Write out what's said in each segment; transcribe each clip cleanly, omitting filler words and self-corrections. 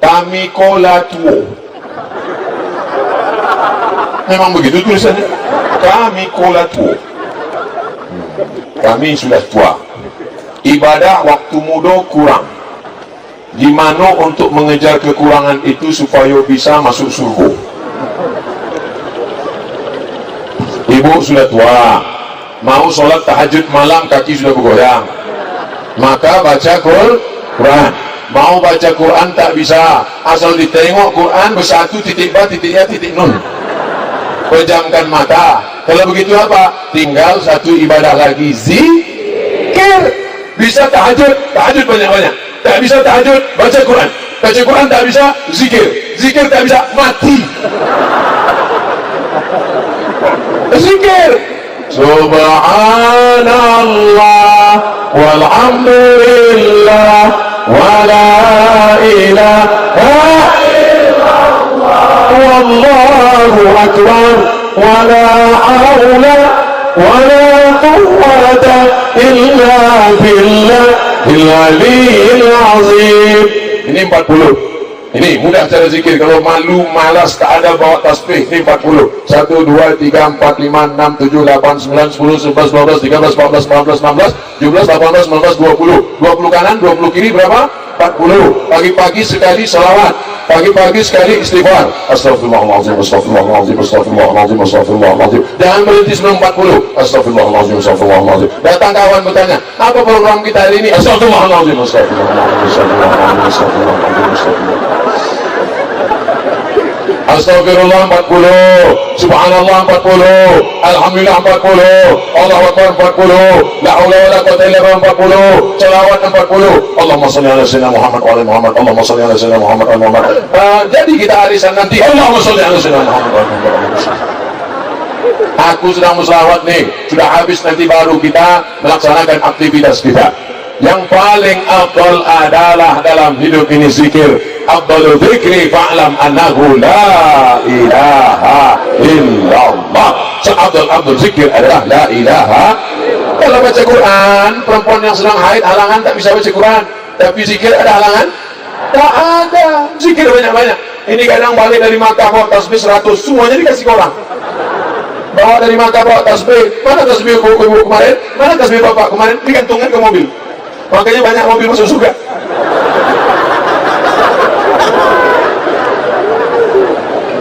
Kami kola tuo. Memang begitu tulisannya. Kami kola tuo. Kami sudah tua. Ibadah waktu muda kurang. Gimana untuk mengejar kekurangan itu supaya bisa masuk surga? Ibu sudah tua, mau sholat tahajud malam kaki sudah bergoyang, maka baca Quran. Mau baca Quran tak bisa, asal ditengok Quran bersatu titik ba titik ya titik nun. Pejamkan mata. Kalau begitu apa? Tinggal satu ibadah lagi, zikir. Bisa tahajud banyak-banyak. Tak bisa tahajud, baca Quran. Baca Quran tak bisa, zikir. Zikir tak bisa, mati. Zikir. Subhanallah walhamdulillah wala ilaha illallah wallahu akbar wala haula wala quwwata illa billahil aliyyil azim. Ini 40. Ini mudah cara zikir. Kalau malu, malas, tak ada bawa tasbih. Ini 40. 1, 2, 3, 4, 5, 6, 7, 8, 9, 10, 11, 12, 13, 14, 15, 16, 17, 18, 19, 20. 20 kanan, 20 kiri berapa? 40. Pagi-pagi sekali salawat. Pagi-pagi sekali istighfar. Astagfirullahaladzim, astagfirullahaladzim, astagfirullahaladzim, astagfirullahaladzim. Jangan berhenti sebelum 40. Astagfirullahaladzim, astagfirullahaladzim. Datang kawan bertanya, apa program kita hari ini? Astagfirullahaladzim, astagfirullahaladzim, astagfirullahaladzim, astagfirullahaladzim, astagfirullahaladzim. Astagfirullah 40, Subhanallah 40, Alhamdulillah 40, Allahu Akbar 40, La haula wala quwwata illa billah 40, selawat 40. Allahumma shalli ala sayyidina Muhammad wa ala Muhammad, Allahumma shalli ala sayyidina Muhammad wa ala Muhammad. Jadi kita arisan nanti Allahumma shalli ala sayyidina Muhammad wa ala Muhammad. Aku sedang selawat nih, sudah habis, nanti baru kita melaksanakan aktivitas kita. Yang paling afdal adalah dalam hidup ini zikir. Afdalu dzikri fa'lam annahu la ilaha illallah. Seafdal zikir adalah la ilaha. Kalau baca Quran, perempuan yang sedang haid halangan tak bisa baca Quran, tapi zikir ada halangan? Tak ada. Zikir banyak-banyak. Ini kadang balik dari Makkah bawa tasbih 100, semuanya dikasih ke orang. Bawa dari Makkah bawa tasbih, mana tasbih ibu kemarin, mana tasbih bapak kemarin, digantungkan ke mobil. Makanya banyak mobil masuk surga.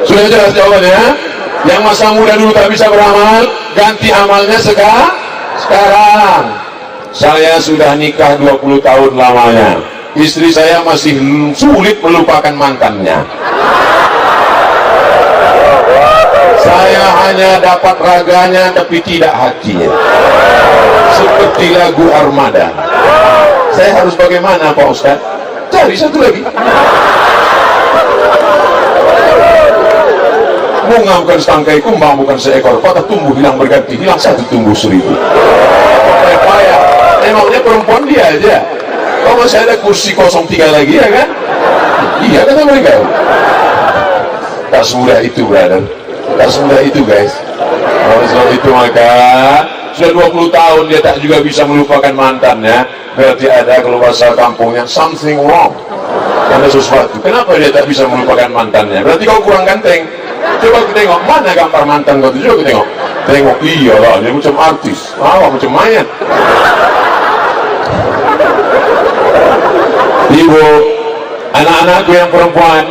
Sudah jelas jawabannya. Yang masa muda dulu tak bisa beramal, ganti amalnya sekarang. Saya sudah nikah 20 tahun lamanya. Istri saya masih sulit melupakan mantannya. Saya hanya dapat raganya tapi tidak hatinya. Seperti lagu Armada. Saya harus bagaimana Pak Ustaz? Cari satu lagi. Bunga bukan setangkai kumbang, bukan seekor patah tumbuh hilang berganti, hilang satu tumbuh 1000. Payah. Emangnya perempuan dia aja. Kalau masih ada kursi 03 lagi ya kan? Iya kata mereka. Tak semudah itu brother. Tak semudah itu guys. Oleh sebab itu maka sudah 20 tahun dia tak juga bisa melupakan mantannya. Berarti ada kalau bahasa kampungnya something wrong. Ada sesuatu. Kenapa dia tak bisa melupakan mantannya? Berarti kau kurang ganteng. Coba kita tengok mana gambar mantan kau itu. Coba kita tengok. Tengok, iyalah dia macam artis. Macam mayat. Ibu, anak-anakku yang perempuan,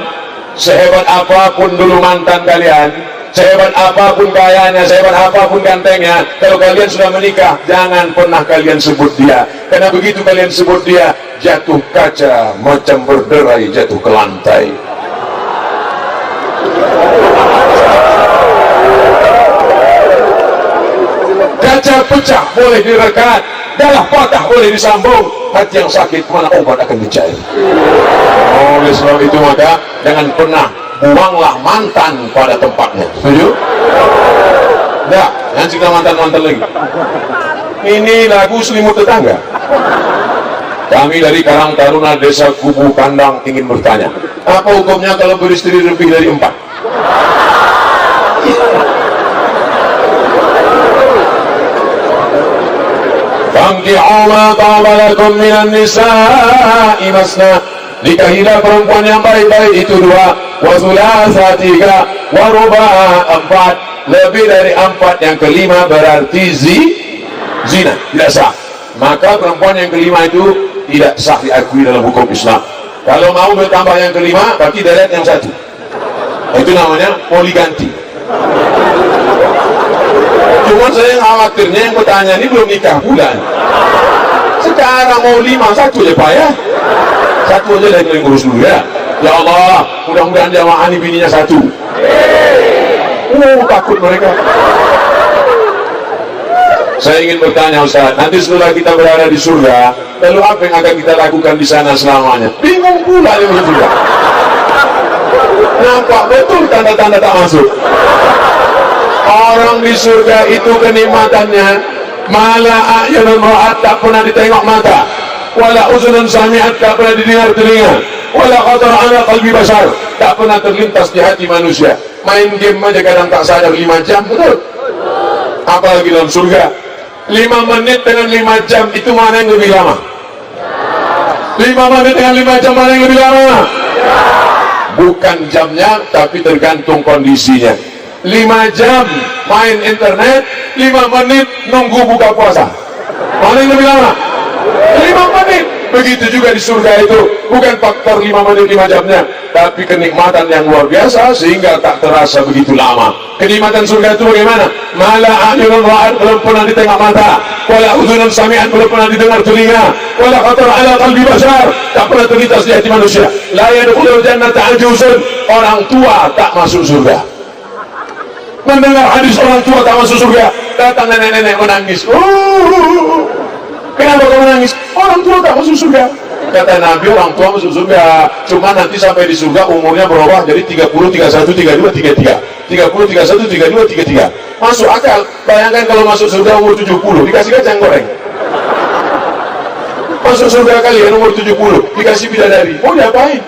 sehebat apapun dulu mantan kalian, sehebat apapun kayanya, sehebat apapun gantengnya, kalau kalian sudah menikah, jangan pernah kalian sebut dia. Karena begitu kalian sebut dia, jatuh kaca macam berderai jatuh ke lantai. Kaca pecah boleh direkat, darah patah boleh disambung, hati yang sakit mana obat akan dicair. Oleh sebab itu maka jangan pernah buanglah mantan pada tempatnya. Setuju? Enggak, jangan cerita mantan-mantan lagi. Ini lagu selimut tetangga. Kami dari Karang Taruna Desa Kubu Kandang ingin bertanya, apa hukumnya kalau beristri lebih dari 4? Fanki'u ma taba lakum minan nisa'i masna nikahilah perempuan yang baik-baik itu 2, wa thulatha 3, wa ruba' 4, lebih dari 4 yang kelima berarti zina, tidak sah. Maka perempuan yang kelima itu tidak sah diakui dalam hukum Islam. Kalau mau bertambah yang kelima, berarti deret yang 1. Itu namanya poliganti. Cuma saya khawatirnya yang bertanya ini belum nikah bulan. Sekarang mau 5, 1 aja Pak ya. 1 aja dari ngurus dulu ya. Ya Allah, mudah-mudahan jamaah ini bininya 1. Takut mereka. Saya ingin bertanya Ustaz, nanti setelah kita berada di surga, lalu apa yang akan kita lakukan di sana selamanya? Bingung pula yang juga. Nampak betul tanda-tanda tak masuk. Orang di surga itu kenikmatannya malah a'yunun ra'at, tak pernah ditengok mata, wala uzunun sami'at, tak pernah didengar telinga, wala khatara ala qalbi bashar, tak pernah terlintas di hati manusia. Main game aja kadang tak sadar 5 jam, betul? Apalagi dalam surga 5 menit dengan 5 jam itu mana yang lebih lama? 5 menit dengan 5 jam mana yang lebih lama? Bukan jamnya, tapi tergantung kondisinya. 5 jam main internet, 5 menit nunggu buka puasa. Mana yang lebih lama? 5 menit. Begitu juga di surga itu, bukan faktor 5 menit 5 jamnya, tapi kenikmatan yang luar biasa sehingga tak terasa begitu lama. Kenikmatan surga itu bagaimana? Mala a'yunun ra'at, belum pernah ditengok mata, wala udhunun sami'at, belum pernah didengar telinga, wala khatar ala qalbi bashar, tak pernah terlintas di hati manusia. La yadkhulul jannata ajuzun, orang tua tak masuk surga. Mendengar hadis orang tua tak masuk surga, datang nenek-nenek menangis. Kenapa kau menangis? Orang tua tak masuk surga. Kata Nabi, orang tua masuk surga, cuma nanti sampai di surga umurnya berubah jadi 30, 31, 32, 33, 30, 31, 32, 33. Masuk akal. Bayangkan kalau masuk surga umur 70 dikasih kacang goreng. Masuk surga kalian umur 70 dikasih bidadari, mau diapain?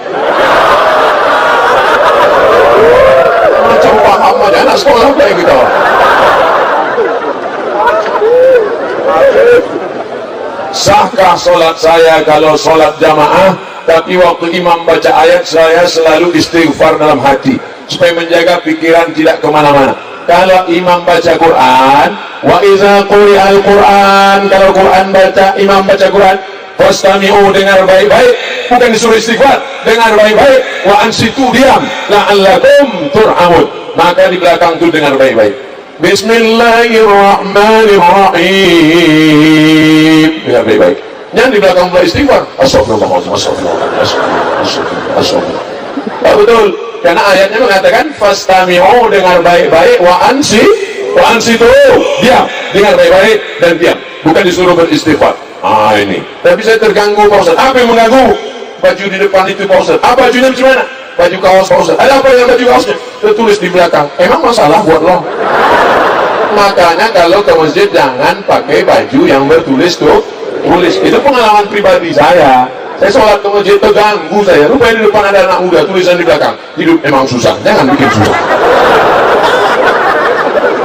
Macam paham aja anak sekolah kayak gitu. Sahkah solat saya kalau solat jamaah, tapi waktu imam baca ayat saya selalu istighfar dalam hati supaya menjaga pikiran tidak kemana-mana. Kalau imam baca Quran, wa iza quri'al Quran, kalau Quran baca, imam baca Quran, fastami'u, dengar baik-baik, bukan disuruh istighfar, dengar baik-baik, wa ansitu, diam, la'allakum turhamun, maka di belakang itu dengar baik-baik. Bismillahirrahmanirrahim, dengar baik-baik. Yang di belakang mulai istighfar, astagfirullahaladzim, astagfirullah. Betul, karena ayatnya mengatakan fastami'u, dengar baik-baik, wa ansitu, diam, dengar baik-baik dan diam, bukan disuruh beristighfar. Ini. Tapi saya terganggu Pak Ustaz. Apa yang mengganggu? Baju di depan itu Pak Ustaz. Apa bajunya macam mana? Baju kaos Pak Ustaz. Ada apa yang baju kaosnya? Tertulis di belakang. Emang masalah buat lo? Makanya kalau ke masjid jangan pakai baju yang bertulis tulis. Itu pengalaman pribadi saya. Saya sholat ke masjid terganggu saya. Rupanya di depan ada anak muda, tulisan di belakang. Hidup memang susah. Jangan bikin susah.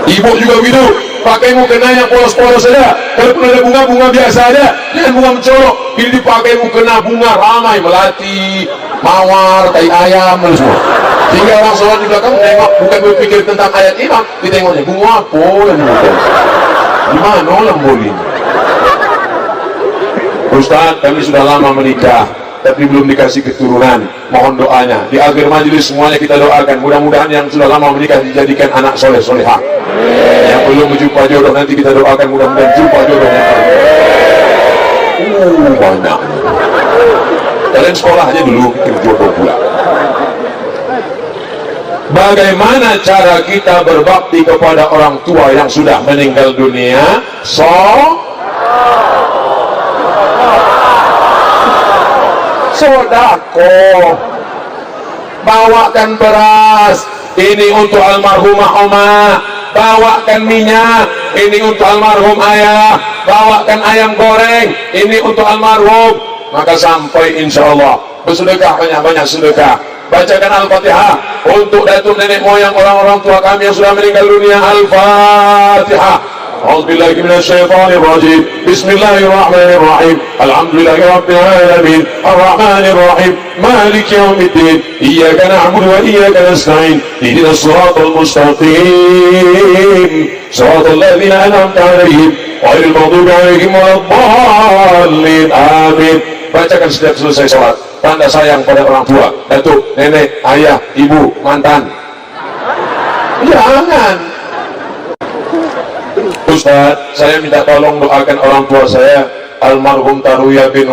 Ibu juga begitu. Pakai mukena yang polos-polos saja. Kalau pun ada bunga biasa aja, jangan bunga mencolok. Ini dipakai mukena bunga ramai, melati, mawar, tai ayam, dan semua. Sehingga orang sholat di belakang tengok, bukan berpikir tentang ayat imam, ditengoknya bunga apa yang dibuka. Gimana lembul ini? Ustaz, kami sudah lama menikah, tapi belum dikasih keturunan. Mohon doanya. Di akhir majelis semuanya kita doakan. Mudah-mudahan yang sudah lama menikah dijadikan anak soleh-solehah. Yang belum berjumpa jodoh nanti kita doakan mudah-mudahan jumpa jodohnya. Banyak. Kalian sekolah aja dulu pikir jodoh pula. Bagaimana cara kita berbakti kepada orang tua yang sudah meninggal dunia? Sodako, bawakan beras, ini untuk almarhumah Oma, bawakan minyak, ini untuk almarhum ayah, bawakan ayam goreng, ini untuk almarhum. Maka sampai insya Allah bersedekah, banyak-banyak sedekah. Bacakan Al-Fatihah untuk datuk nenek moyang orang-orang tua kami yang sudah meninggal dunia. Al-Fatihah. أعوذ بالله من الشيطان الرجيم بسم الله الرحمن الرحيم الحمد لله رب العالمين الرحمن الرحيم مالك يوم الدين إياك نعبد وإياك نستعين اهدنا الصراط المستقيم صراط الذين أنعمت عليهم غير المغضوب عليهم ولا الضالين آمين. Bacakan setiap selesai sholat tanda sayang pada orang tua, datuk, nenek, ayah, ibu, mantan. Jangan. Ustaz, saya minta tolong doakan orang tua saya, almarhum Taruya bin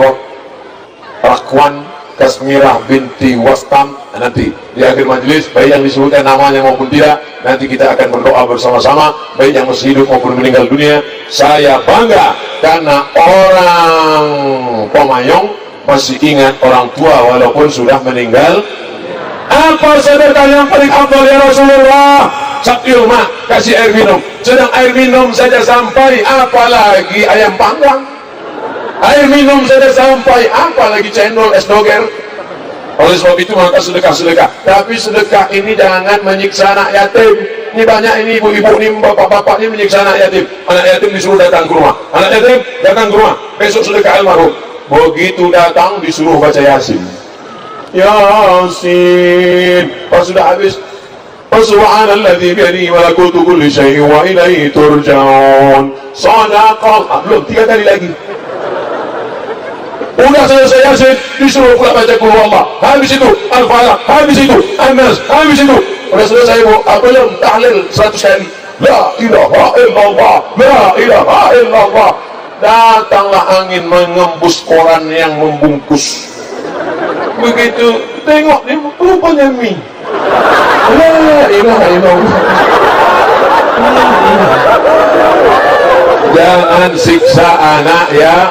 Rakwan Kasmirah binti Wastam. Nanti di akhir majelis, baik yang disebutkan namanya maupun tidak, nanti kita akan berdoa bersama-sama, baik yang masih hidup maupun meninggal dunia. Saya bangga karena orang Pomayong masih ingat orang tua walaupun sudah meninggal. Apa sedekah yang paling afdal ya Rasulullah? Sakil mak, kasih air minum. Sedang air minum saja sampai, apalagi ayam panggang. Air minum saja sampai, apalagi cendol, es doger. Oleh sebab itu maka sedekah-sedekah. Tapi sedekah ini jangan menyiksa anak yatim. Ini banyak ini ibu-ibu ini, bapak-bapak ini menyiksa anak yatim. Anak yatim disuruh datang ke rumah. Anak yatim datang ke rumah. Besok sedekah almarhum. Begitu datang disuruh baca Yasin. Yasin. Pas sudah habis, Subhanalladzi biyadihi malakutu kulli syai'in wa ilaihi turja'un. Shadaqah. Belum 3 kali lagi. Udah selesai Yasin, disuruh pula baca Qul Huwallah. Habis itu Al-Falaq, habis itu An-Nas, habis itu udah selesai bu, belum tahlil 100 kali. La ilaha illallah, la ilaha illallah. Datanglah angin mengembus koran yang membungkus. Begitu tengok dia rupanya mie. La ilaha illallah. Jangan siksa anak ya.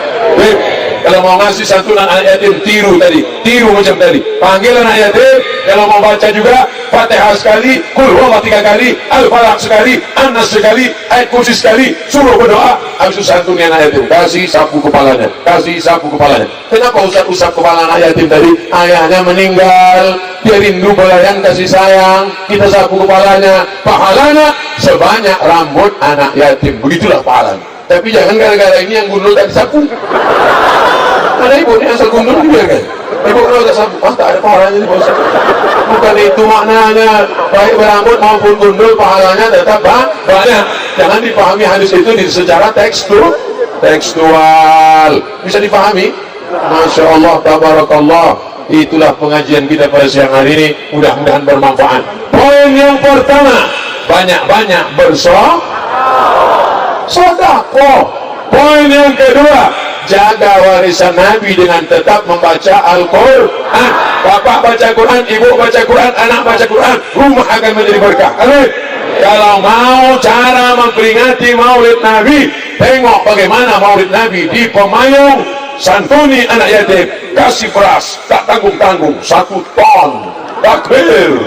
Kalau mau ngasih santunan anak yatim, tiru macam tadi. Panggil anak yatim, kalau mau baca juga Fatihah sekali, Qul Huwallah 3 kali, Al-Falaq sekali, An-Nas sekali, Ayat Kursi sekali, suruh berdoa. Habis itu santuni anak yatim, kasih sapu kepalanya, kasih sapu kepalanya. Kenapa usap kepala anak yatim tadi? Ayahnya meninggal, dia rindu belayan kasih sayang, kita sapu kepalanya, pahalanya sebanyak rambut anak yatim. Begitulah pahalanya. Tapi jangan gara-gara ini yang gundul tak disapu. Ada ibu yang asal gundul dibiarkan. Ibu kalau tak sapu, tak ada pahalanya nih bos. Bukan itu maknanya. Baik berambut maupun gundul pahalanya tetap banyak. Jangan dipahami hadis itu secara tekstual. Bisa dipahami? Masya Allah, tabarakallah. Itulah pengajian kita pada siang hari ini. Mudah-mudahan bermanfaat. Poin yang pertama, banyak-banyak bersedekah. Poin yang kedua, jaga warisan Nabi dengan tetap membaca Al-Quran. Bapak baca Quran, ibu baca Quran, anak baca Quran, rumah akan menjadi berkah. Amin. Kalau mau cara memperingati Maulid Nabi, tengok bagaimana Maulid Nabi di Pomayong. Santuni anak yatim, kasih beras, tak tanggung-tanggung, 1 ton. Takbir.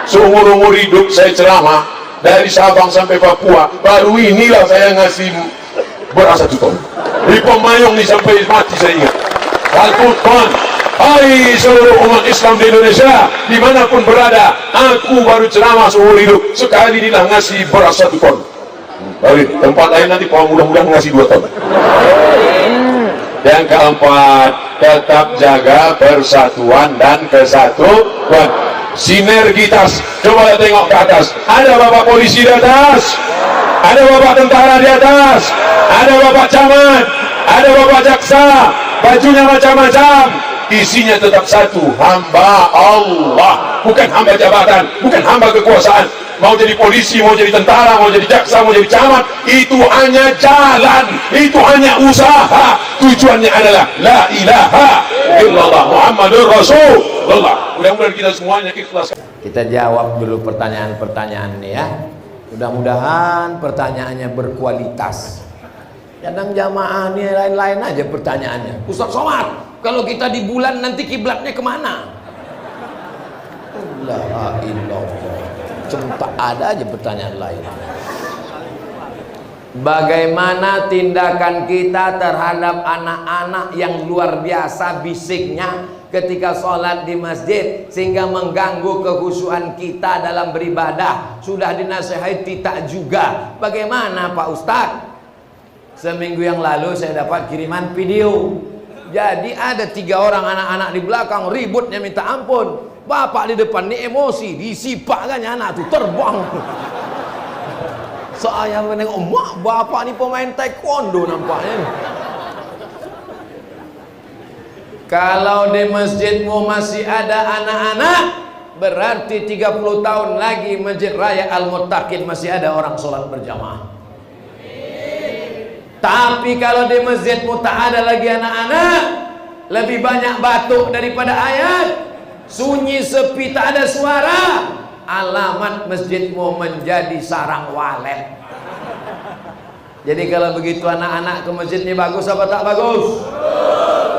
Seumur-umur hidup saya ceramah dari Sabang sampai Papua, baru inilah saya ngasih beras 1 ton. Di Pomayong nih sampai mati saya ingat 1 ton. Hai seluruh umat Islam di Indonesia, dimanapun berada, aku baru ceramah seumur hidup, sekali inilah ngasih beras 1 ton. Baru tempat lain nanti mudah-mudahan ngasih 2 ton. Yang keempat, tetap jaga persatuan dan kesatuan, sinergitas. Coba tengok ke atas, ada bapak polisi di atas, ada bapak tentara di atas, ada bapak camat, ada bapak jaksa, bajunya macam-macam, isinya tetap satu, hamba Allah, bukan hamba jabatan, bukan hamba kekuasaan. Mau jadi polisi, mau jadi tentara, mau jadi jaksa, mau jadi camat, itu hanya jalan, itu hanya usaha. Tujuannya adalah la ilaha illallah Muhammadur Rasulullah. Mudah-mudahan kita semuanya ikhlas. Kita jawab dulu pertanyaan-pertanyaan ini ya. Mudah-mudahan pertanyaannya berkualitas. Kadang jamaah ini lain-lain aja pertanyaannya. Ustaz Somad, kalau kita di bulan nanti kiblatnya kemana? La ilallah. Tak ada aja pertanyaan lain. Bagaimana tindakan kita terhadap anak-anak yang luar biasa bisiknya, ketika sholat di masjid sehingga mengganggu kekhusyuan kita dalam beribadah. Sudah dinasihati tak juga. Bagaimana Pak Ustadz? Seminggu yang lalu saya dapat kiriman video. Jadi ada 3 orang anak-anak di belakang ributnya minta ampun. Bapak di depan ini emosi, disipakkannya anak tuh terbang. Saya menengok, mak bapak ini pemain taekwondo nampaknya. Kalau di masjidmu masih ada anak-anak, berarti 30 tahun lagi Masjid Raya Al-Muttaqin masih ada orang sholat berjamaah. Tapi kalau di masjidmu tak ada lagi anak-anak, lebih banyak batuk daripada ayat, sunyi sepi tak ada suara, alamat masjidmu menjadi sarang walet. Jadi kalau begitu anak-anak ke masjid ini bagus apa tak bagus?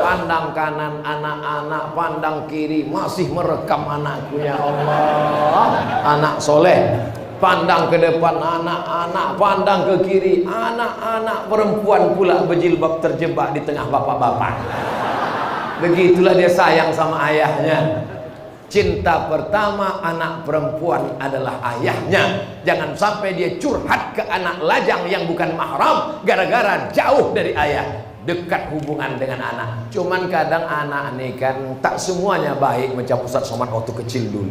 Pandang kanan anak-anak, pandang kiri, masih merekam anakku, ya Allah, anak soleh. Pandang ke depan anak-anak, pandang ke kiri anak-anak perempuan pula berjilbab terjebak di tengah bapak-bapak. Begitulah dia sayang sama ayahnya. Cinta pertama anak perempuan adalah ayahnya. Jangan sampai dia curhat ke anak lajang yang bukan mahram gara-gara jauh dari ayah. Dekat hubungan dengan anak. Cuman kadang anak nih kan tak semuanya baik macam Ustaz Somad waktu kecil dulu.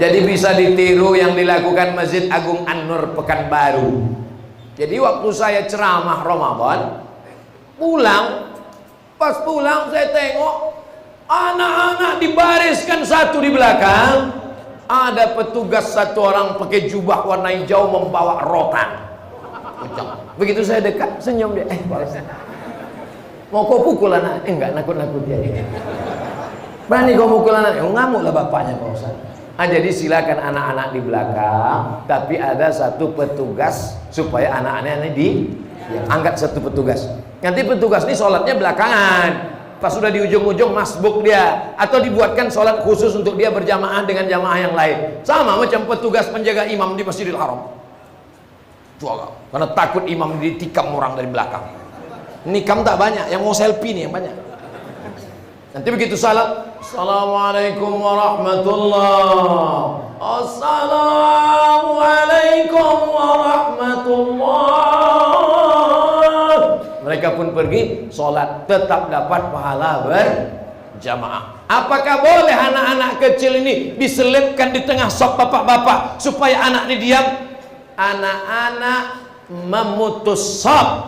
Jadi bisa ditiru yang dilakukan Masjid Agung An-Nur Pekanbaru. Jadi waktu saya ceramah Ramadan, pas pulang saya tengok anak-anak dibariskan satu di belakang. Ada petugas 1 orang pakai jubah warna hijau membawa rotan. Begitu saya dekat, senyum dia. Mau kau pukul anak? Enggak, nakut-nakut dia. Berani kau pukul anak? Ngamuklah bapaknya Pak Ustaz. Jadi silakan anak-anak di belakang, tapi ada 1 petugas supaya anak-anaknya angkat 1 petugas. Nanti petugas ini sholatnya belakangan. Pas sudah di ujung-ujung masbuk dia, atau dibuatkan sholat khusus untuk dia berjamaah dengan jamaah yang lain. Sama macam petugas penjaga imam di Masjidil Haram. Karena takut imam ditikam orang dari belakang. Nikam tak banyak, yang mau selfie nih yang banyak. Nanti begitu salat, Assalamualaikum warahmatullah, Assalamualaikum warahmatullah. Mereka pun pergi sholat, tetap dapat pahala berjamaah. Apakah boleh anak-anak kecil ini diselipkan di tengah saf bapak-bapak supaya anak ini diam? Anak-anak memutus saf,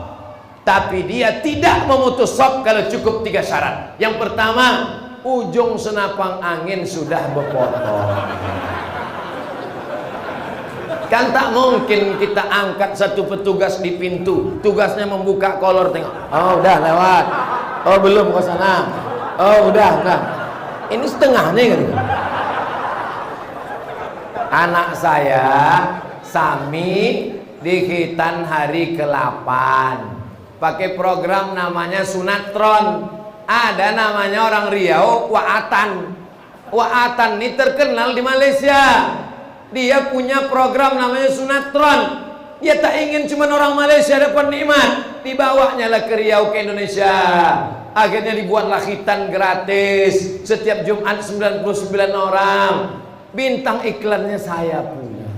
tapi dia tidak memutus saf kalau cukup 3 syarat. Yang pertama, ujung senapang angin sudah berpotong. Kan tak mungkin kita angkat 1 petugas di pintu, tugasnya membuka kolor, tengok, oh udah lewat, oh belum ke sana, oh udah. Ini setengahnya kan. Anak saya Sami di Khitan hari ke-8 pakai program namanya Sunatron. Ada namanya orang Riau, Wa'atan. Wa'atan ini terkenal di Malaysia. Dia punya program namanya Sunatron. Dia tak ingin cuma orang Malaysia dapat nikmat, dibawanya lah ke Riau, ke Indonesia. Akhirnya dibuatlah Khitan gratis. Setiap Jumat 99 orang. Bintang iklannya saya punya.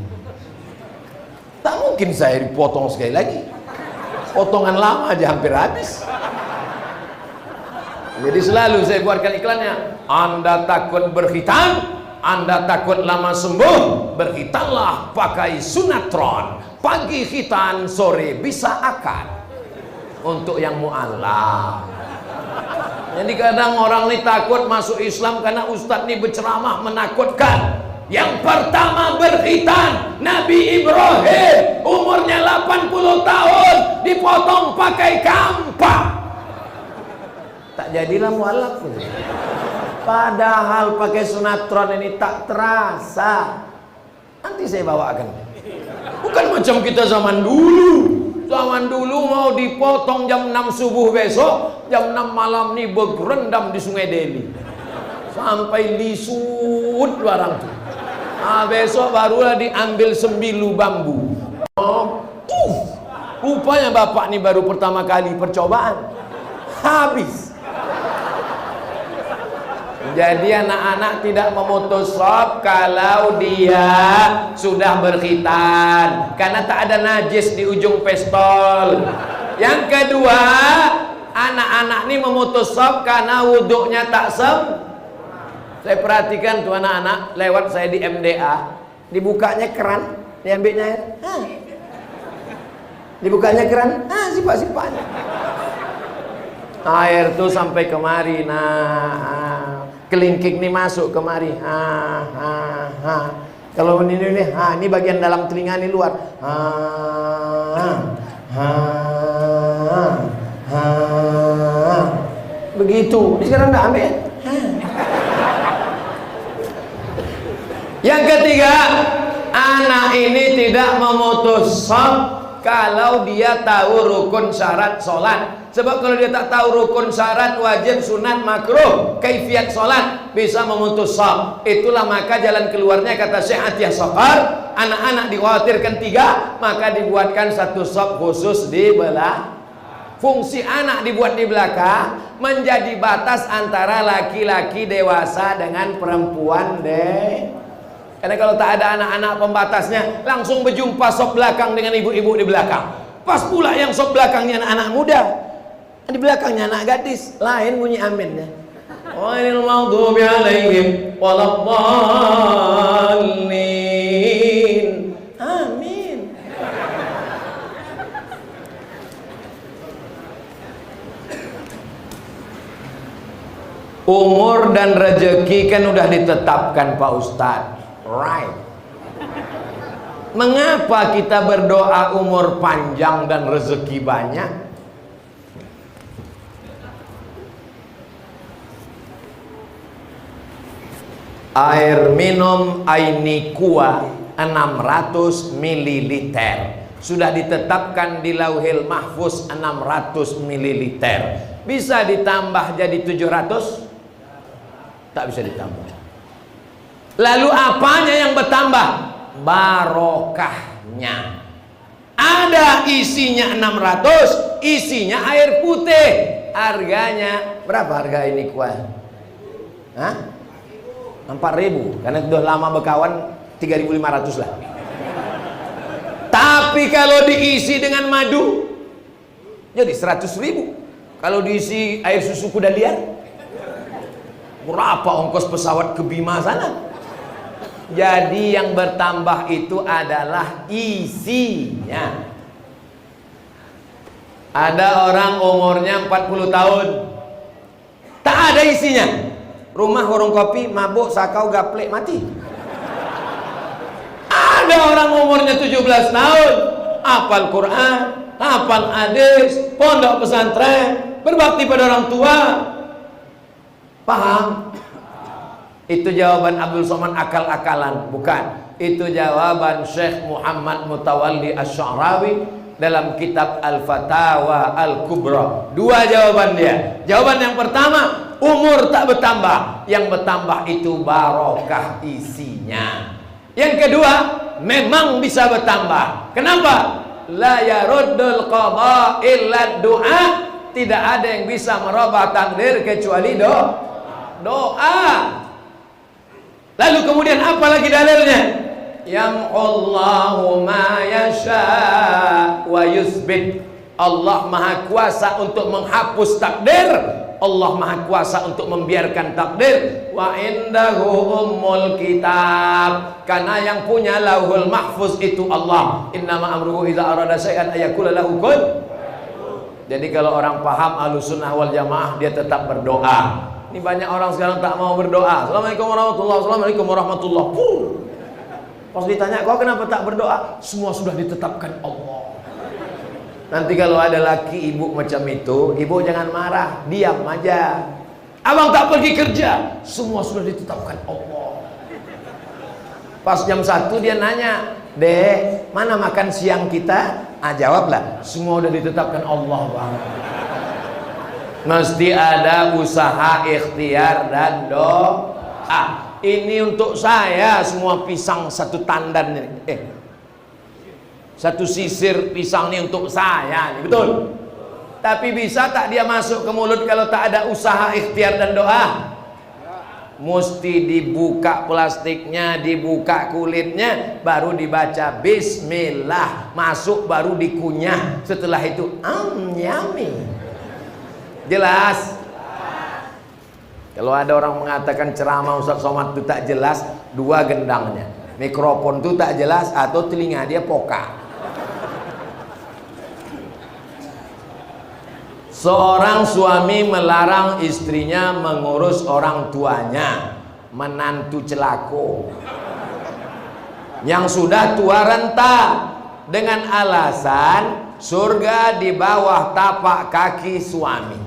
Tak mungkin saya dipotong sekali lagi. Potongan lama aja hampir habis. Jadi selalu saya buatkan iklannya. Anda takut berkhitan, Anda takut lama sembuh, berkhitanlah pakai Sunatron. Pagi khitan, sore bisa akad. Untuk yang mu'alaf. Jadi kadang orang ini takut masuk Islam karena ustadz ini berceramah menakutkan. Yang pertama berkhitan, Nabi Ibrahim umurnya 80 tahun dipotong pakai kampak. Tak jadilah mualaf. Padahal pakai Sunatron ini tak terasa. Nanti saya bawakan. Bukan macam kita zaman dulu. Zaman dulu mau dipotong jam 6 subuh besok, jam 6 malam nih bergerendam di Sungai Deli. Sampai lisut barang tuh. Nah, besok barulah diambil sembilu bambu. Rupanya bapak ini baru pertama kali percobaan. Habis. Jadi anak-anak tidak memutus shop kalau dia sudah berkhitan, karena tak ada najis di ujung pistol. Yang kedua, anak-anak ini memutus shop karena wuduknya tak Saya perhatikan tuh anak-anak lewat saya di MDA, dibukanya keran, diambilnya air, dibukanya keran, sipak-sipaknya. Air tuh sampai kemari, kelingking nih masuk kemari, kalau ini ini bagian dalam telinga ini luar, begitu. Ini sekarang udah ambil. Yang ketiga, anak ini tidak memutus shop kalau dia tahu rukun syarat sholat. Sebab kalau dia tak tahu rukun syarat, wajib, sunat, makruh, kaifiat sholat, bisa memutus shop. Itulah maka jalan keluarnya, kata Syekh Atiyah Saqar, anak-anak dikhawatirkan 3, maka dibuatkan satu shop khusus di belah. Fungsi anak dibuat di belakang menjadi batas antara laki-laki dewasa dengan perempuan Karena kalau tak ada anak-anak pembatasnya, langsung berjumpa shop belakang dengan ibu-ibu di belakang. Pas pula yang shop belakangnya anak-anak muda, di belakangnya anak gadis, lain bunyi aminnya. Ghairil maghdubi alaihim waladdallin. Amin. Umur dan rezeki kan udah ditetapkan Pak Ustadz, right? Mengapa kita berdoa umur panjang dan rezeki banyak? Air minum Ainikua 600 ml sudah ditetapkan di Lauhil Mahfuz 600 ml. Bisa ditambah jadi 700? Tak bisa ditambah. Lalu apanya yang bertambah? Barokahnya. Ada isinya 600, isinya air putih. Harganya berapa harga ini kuah? 4.000, karena sudah lama berkawan 3.500 lah. Tapi kalau diisi dengan madu jadi 100.000. Kalau diisi air susu kuda liar, berapa ongkos pesawat ke Bima sana? Jadi yang bertambah itu adalah isinya. Ada orang umurnya 40 tahun, tak ada isinya. Rumah warung kopi, mabuk, sakau, gaplek, mati. Ada orang umurnya 17 tahun, hafal Quran, hafal hadis, pondok pesantren, berbakti pada orang tua. Paham? Itu jawaban Abdul Somad akal-akalan? Bukan. Itu jawaban Syekh Muhammad Mutawalli Asy-Sya'rawi dalam kitab Al-Fatawa Al-Kubra. Dua jawaban dia. Jawaban yang pertama, umur tak bertambah, yang bertambah itu barokah isinya. Yang kedua, memang bisa bertambah. Kenapa? La yaruddul qada illa du'a. Tidak ada yang bisa merubah takdir kecuali doa. Lalu kemudian apa lagi dalilnya? Yam'ullahu ma yasha wa yusbit. Allah maha kuasa untuk menghapus takdir, Allah maha kuasa untuk membiarkan takdir. Wa indahu ummul kitab, karena yang punya lauhul mahfuz itu Allah. Innama amruhu idza arada syai'an ayaqula lahu kun. Jadi kalau orang paham Ahlussunnah wal Jamaah, dia tetap berdoa. Ini banyak orang sekarang tak mau berdoa. Assalamualaikum warahmatullahi wabarakatuh. Assalamualaikum warahmatullahi wabarakatuh. Pas ditanya, kau kenapa tak berdoa? Semua sudah ditetapkan Allah. Nanti kalau ada laki ibu macam itu, ibu jangan marah, diam aja. Abang tak pergi kerja, semua sudah ditetapkan Allah. Pas jam 1 dia nanya, Dek, mana makan siang kita? Jawablah, semua sudah ditetapkan Allah, Bang. Mesti ada usaha, ikhtiar dan doa. Ini untuk saya semua pisang satu tandan ini. Satu sisir pisang ini untuk saya, betul? Tapi bisa tak dia masuk ke mulut kalau tak ada usaha, ikhtiar dan doa? mesti dibuka plastiknya, dibuka kulitnya, baru dibaca bismillah, masuk baru dikunyah, setelah itu yummy. Jelas? Kalau ada orang mengatakan ceramah Ustaz Somad itu tak jelas, dua gendangnya, mikrofon itu tak jelas atau telinga dia poka. Seorang suami melarang istrinya mengurus orang tuanya, menantu celako yang sudah tua renta, dengan alasan surga di bawah tapak kaki suami.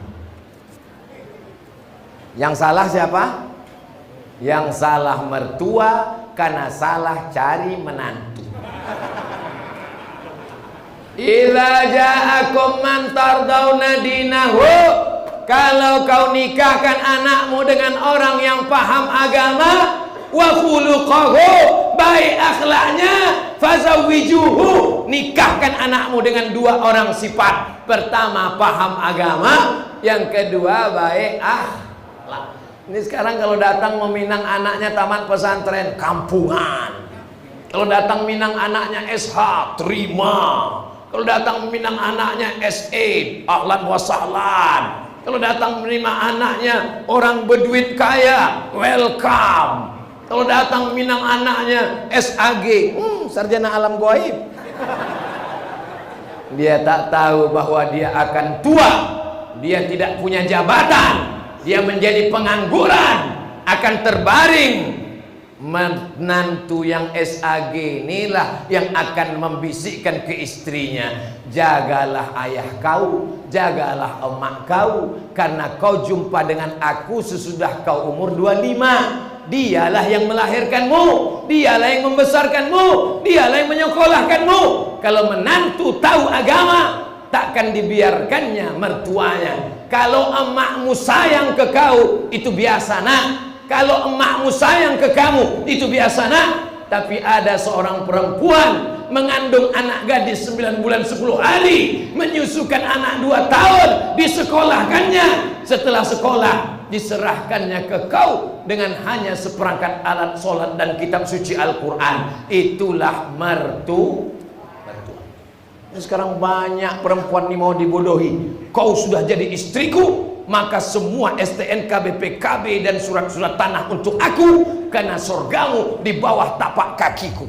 Yang salah siapa? Yang salah mertua karena salah cari menantu. Idza ja'akum man tardawna dinahu, kalau kau nikahkan anakmu dengan orang yang paham agama, wa khuluquhu, baik akhlaknya, fazawwijuhu, nikahkan anakmu dengan dua orang sifat. Pertama paham agama, yang kedua baik akhlak. Ini sekarang kalau datang meminang anaknya taman pesantren, kampungan. Kalau datang minang anaknya SH, terima. Kalau datang meminang anaknya SA, ahlan wa sahlan. Kalau datang menerima anaknya orang berduit kaya, welcome. Kalau datang meminang anaknya SAG, sarjana alam gaib. Dia tak tahu bahwa dia akan tua, dia tidak punya jabatan, dia menjadi pengangguran, akan terbaring. Menantu yang SAG inilah yang akan membisikkan ke istrinya, jagalah ayah kau, jagalah emak kau, karena kau jumpa dengan aku sesudah kau umur 25. Dialah yang melahirkanmu, dialah yang membesarkanmu, dialah yang menyekolahkanmu. Kalau menantu tahu agama, takkan dibiarkannya mertuanya. Kalau emakmu sayang ke kau, itu biasa nak. Kalau emakmu sayang ke kamu, itu biasa nak. Tapi ada seorang perempuan mengandung anak gadis 9 bulan 10 hari, menyusukan anak 2 tahun, disekolahkannya. Setelah sekolah, diserahkannya ke kau dengan hanya seperangkat alat sholat dan kitab suci Al-Quran. Itulah mertua. Sekarang banyak perempuan ini mau dibodohi. Kau sudah jadi istriku, maka semua STNK, BPKB dan surat-surat tanah untuk aku, karena surgamu di bawah tapak kakiku.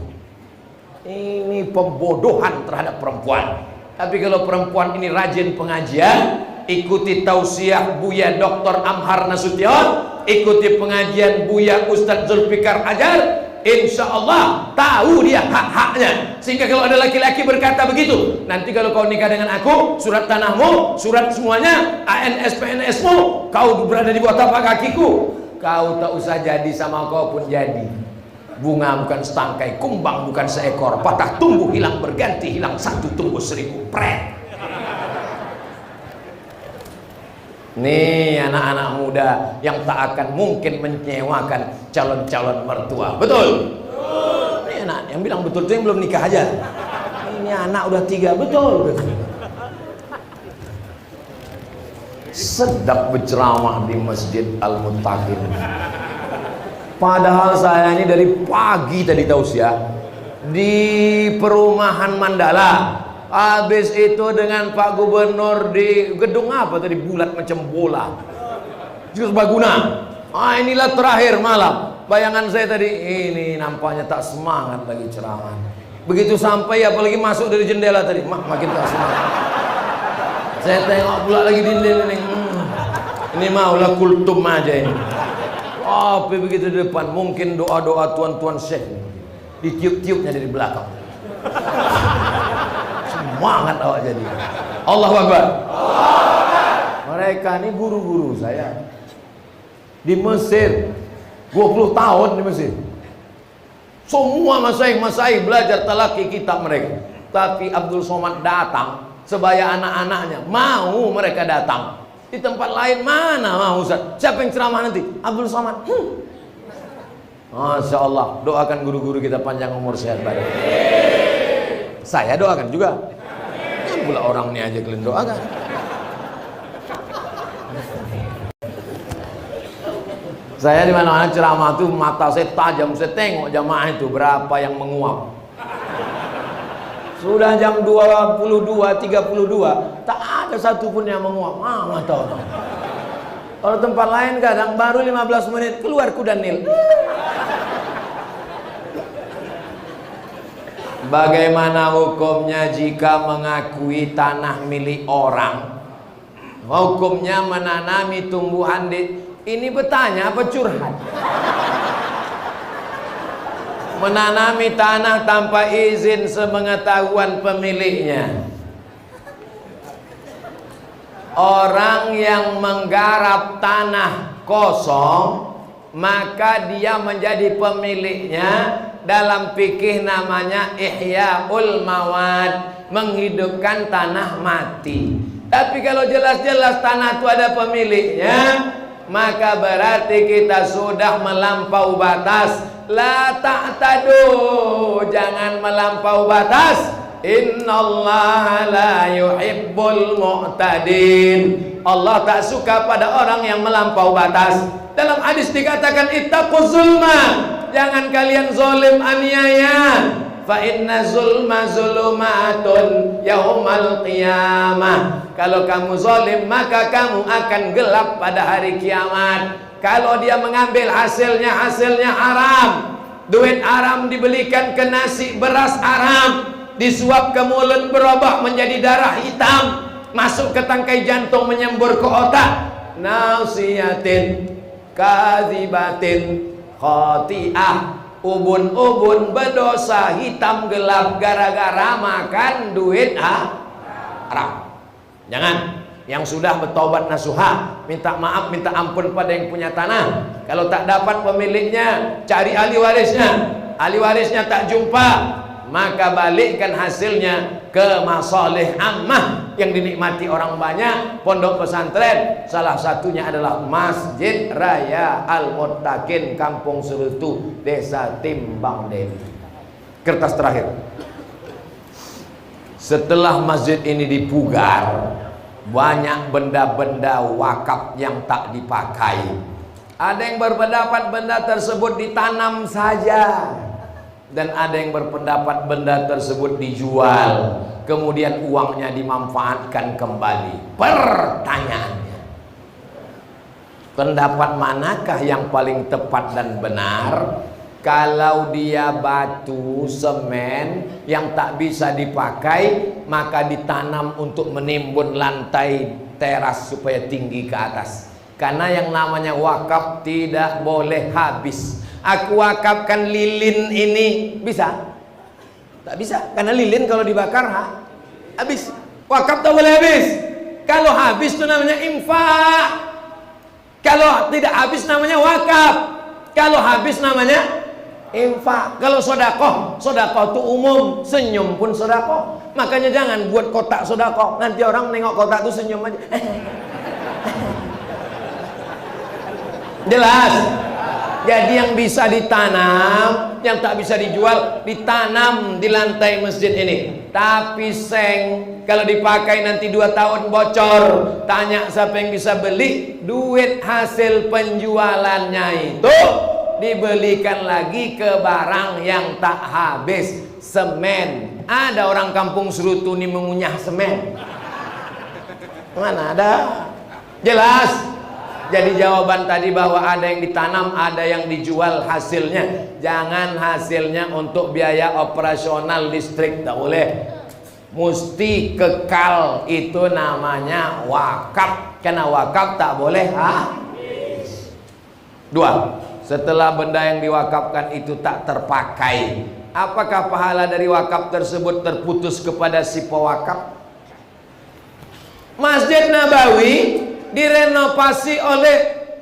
Ini pembodohan terhadap perempuan. Tapi kalau perempuan ini rajin pengajian, ikuti tausiah Buya Dr. Amhar Nasution, ikuti pengajian Buya Ustadz Zulfikar Ajar, insya Allah tahu dia hak-haknya. Sehingga kalau ada laki-laki berkata begitu, nanti kalau kau nikah dengan aku, surat tanahmu, surat semuanya, ANS PNS-mu, kau berada di bawah tapak kakiku, kau tak usah jadi sama kau pun jadi. Bunga bukan setangkai, kumbang bukan seekor, patah tumbuh hilang berganti, hilang satu tumbuh 1000. Pret. Nih anak-anak muda yang tak akan mungkin menyewakan calon-calon mertua. Betul? Ini anak yang bilang betul itu yang belum nikah aja. Ini anak udah 3, betul. Sedap berceramah di Masjid Al-Muttaqin. Padahal saya ini dari pagi tadi tausiah di perumahan Mandala. Habis itu dengan Pak Gubernur di gedung apa tadi, bulat macam bola, Serbaguna. Inilah terakhir malam. Bayangan saya tadi, ini nampaknya tak semangat lagi ceramah. Begitu sampai, apalagi masuk dari jendela tadi, makin tak semangat. Saya tengok pula lagi dinding ini. Ini maulah kultum aja ini. Tapi begitu di depan, mungkin doa-doa tuan-tuan syekh ditiup-tiupnya dari belakang. Semangat awak jadi. Allahu Akbar. Mereka ini guru-guru saya di Mesir, 20 tahun di Mesir. Semua masaih-masaih belajar talaki kitab mereka. Tapi Abdul Somad datang sebaya anak-anaknya, mau mereka datang. Di tempat lain mana mau Ustaz? Siapa yang ceramah nanti? Abdul Somad. Masya Allah, doakan guru-guru kita panjang umur sehat badan. Saya doakan juga. Kan pula orang ini aja kalian doakan. Saya di mana-mana ceramah tuh mata saya tajam, saya tengok jamaah itu berapa yang menguap. Sudah jam 22, 32, tak ada satupun yang menguap. Mata orang. Kalau tempat lain kadang baru 15 menit keluar kuda nil. Bagaimana hukumnya jika mengakui tanah milik orang? Hukumnya menanami tumbuhan ini bertanya apa curhat? Menanami tanah tanpa izin sepengetahuan pemiliknya. Orang yang menggarap tanah kosong, maka dia menjadi pemiliknya. Dalam fikih namanya ihya'ul mawad, menghidupkan tanah mati. Tapi kalau jelas-jelas tanah itu ada pemiliknya, maka berarti kita sudah melampau batas. La ta'tadu, jangan melampau batas. Innallaha la yuhibbul mu'tadin. Allah tak suka pada orang yang melampau batas. Dalam hadis dikatakan ittaquz zulma, jangan kalian zalim aniaya. Fa inna zulma zulumatun yaumal qiyamah. Kalau kamu zalim maka kamu akan gelap pada hari kiamat. Kalau dia mengambil hasilnya haram, duit haram dibelikan ke nasi beras haram, disuap ke mulut berubah menjadi darah hitam, masuk ke tangkai jantung menyembur ke otak. Nasiyatin kadzibatin khati'ah, ubun-ubun berdosa hitam gelap gara-gara makan duit haram. Jangan. Yang sudah bertobat nasuha, minta maaf, minta ampun pada yang punya tanah. Kalau tak dapat pemiliknya, cari ahli warisnya. Ahli warisnya tak jumpa, maka balikkan hasilnya ke masalih ammah yang dinikmati orang banyak. Pondok pesantren salah satunya adalah Masjid Raya Al-Muttaqin Kampung Serutu, Desa Timbang Deli. Kertas terakhir. Setelah masjid ini dipugar, banyak benda-benda wakaf yang tak dipakai. Ada yang berpendapat benda tersebut ditanam saja, dan ada yang berpendapat benda tersebut dijual, kemudian uangnya dimanfaatkan kembali. Pertanyaannya, pendapat manakah yang paling tepat dan benar? Kalau dia batu, semen yang tak bisa dipakai, maka ditanam untuk menimbun lantai teras supaya tinggi ke atas. Karena yang namanya wakaf tidak boleh habis. Aku wakafkan lilin ini, bisa? Tak bisa, karena lilin kalau dibakar habis. Wakaf tak boleh habis. Kalau habis itu namanya infak. Kalau tidak habis namanya wakaf. Kalau habis namanya infak. Kalau sodakoh, sodakoh itu umum, senyum pun sodakoh. Makanya jangan buat kotak sodakoh, nanti orang nengok kotak itu senyum aja. Jelas? Jadi yang bisa ditanam, yang tak bisa dijual, ditanam di lantai masjid ini. Tapi seng, kalau dipakai nanti 2 tahun bocor, tanya siapa yang bisa beli. Duit hasil penjualannya itu dibelikan lagi ke barang yang tak habis. Semen, ada orang kampung Serutu ini mengunyah semen? Mana ada? Jelas? Jadi jawaban tadi bahwa ada yang ditanam, ada yang dijual hasilnya. Jangan hasilnya untuk biaya operasional listrik, tak boleh. Mesti kekal, itu namanya wakaf. Karena wakaf tak boleh habis. 2. Setelah benda yang diwakafkan itu tak terpakai, apakah pahala dari wakaf tersebut terputus kepada si pewakaf? Masjid Nabawi direnovasi oleh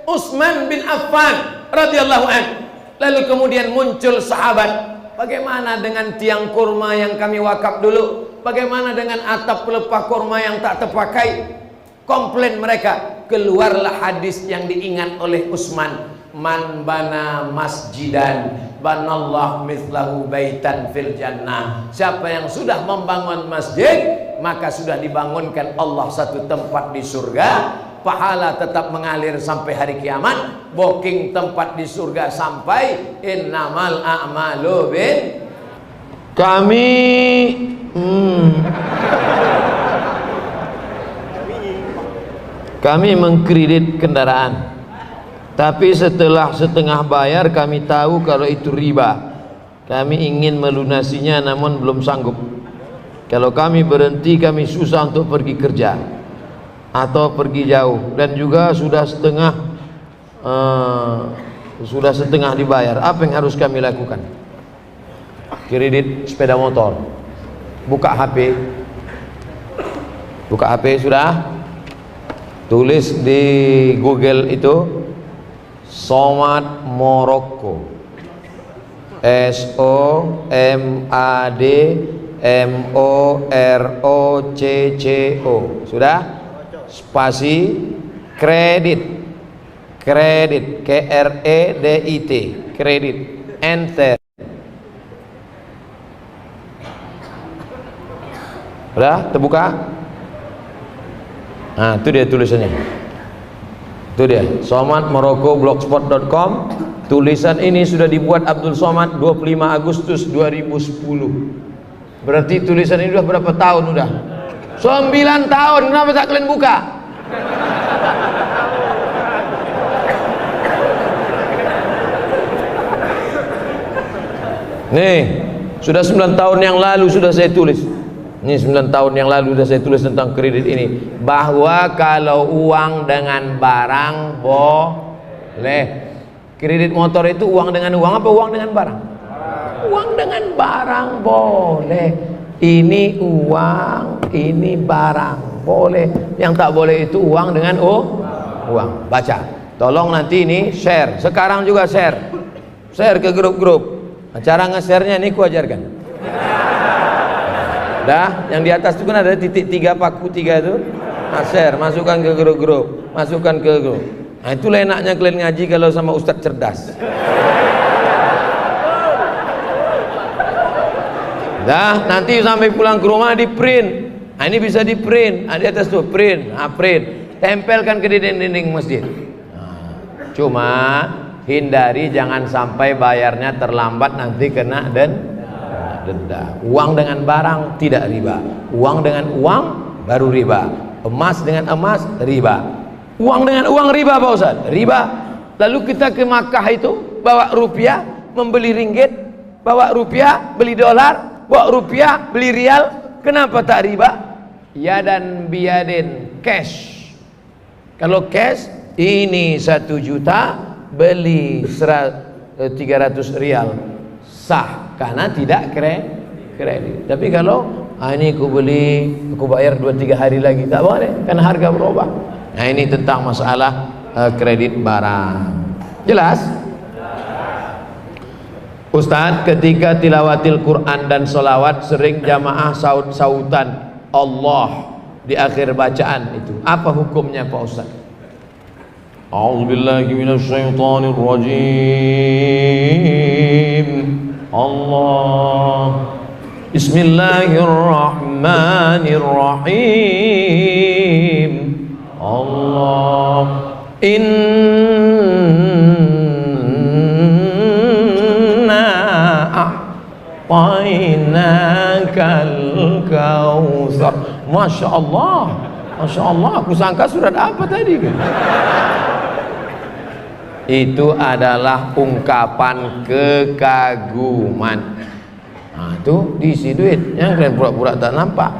Utsman bin Affan radhiyallahu anhu. Lalu kemudian muncul sahabat. Bagaimana dengan tiang kurma yang kami wakaf dulu? Bagaimana dengan atap pelepah kurma yang tak terpakai? Komplain mereka. Keluarlah hadis yang diingat oleh Utsman. Man bana masjidan banallah mithlahu baitan fil jannah. Siapa yang sudah membangun masjid, maka sudah dibangunkan Allah satu tempat di surga. pahala tetap mengalir sampai hari kiamat, booking tempat di surga sampai innamal a'malu bin. Kami mengkredit kendaraan, tapi setelah setengah bayar kami tahu kalau itu riba. Kami ingin melunasinya namun belum sanggup. Kalau kami berhenti, kami susah untuk pergi kerja atau pergi jauh, dan juga sudah setengah dibayar. Apa yang harus kami lakukan? Kredit sepeda motor, buka HP sudah, tulis di Google itu Somad Morocco, SOMAD MOROCCO, sudah, spasi kredit, KREDIT, kredit, enter. Udah terbuka? Nah, itu dia tulisannya. Itu dia, somadmorocco.blogspot.com. Tulisan ini sudah dibuat Abdul Somad 25 Agustus 2010. Berarti tulisan ini udah berapa tahun udah? 9 tahun. Kenapa tak kalian buka? Nih, sudah 9 tahun yang lalu sudah saya tulis. Ini 9 tahun yang lalu sudah saya tulis tentang kredit ini, bahwa kalau uang dengan barang boleh. Kredit motor itu uang dengan uang apa uang dengan barang? Uang dengan barang boleh. Ini uang, ini barang boleh. Yang tak boleh itu uang dengan uang. Baca. Tolong nanti ini share. Sekarang juga share. Share ke grup-grup. Cara nge-share-nya ini ku ajarkan. Dah, yang di atas itu kan ada titik 3 paku 3 itu. Nah, share, masukkan ke grup-grup, masukkan ke grup. Nah, itulah enaknya kalian ngaji kalau sama ustadz cerdas. Dah, nanti sampai pulang ke rumah di print. Nah, ini bisa di print. Nah, di atas tuh print, print. Tempelkan ke dinding-dinding masjid. Nah, cuma hindari jangan sampai bayarnya terlambat, nanti kena denda. Uang dengan barang tidak riba, uang dengan uang baru riba, emas dengan emas riba, uang dengan uang riba Pak Ustaz, riba. Lalu kita ke Makkah itu bawa rupiah membeli ringgit, bawa rupiah beli dolar, bawa rupiah beli rial, kenapa tak riba? Yadan biyadin, cash. Kalau cash ini 1 juta beli 300 rial, sah karena tidak kredit. Tapi kalau ini aku beli, aku bayar 2-3 hari lagi, tak boleh karena harga berubah. Nah, ini tentang masalah kredit barang. Jelas? Ustadz, ketika tilawatil Quran dan sholawat sering jamaah saut-sautan Allah di akhir bacaan itu, apa hukumnya Pak Ustadz? A'udzubillahi minasyaitonirrajim. Allah, Bismillahirrahmanirrahim. Allah, inna a'tainakal kautsar. Masya Allah, Masya Allah. Aku sangka surat apa tadi? Itu adalah ungkapan kekaguman. Nah, itu diisi duit yang kalian pura-pura tak nampak.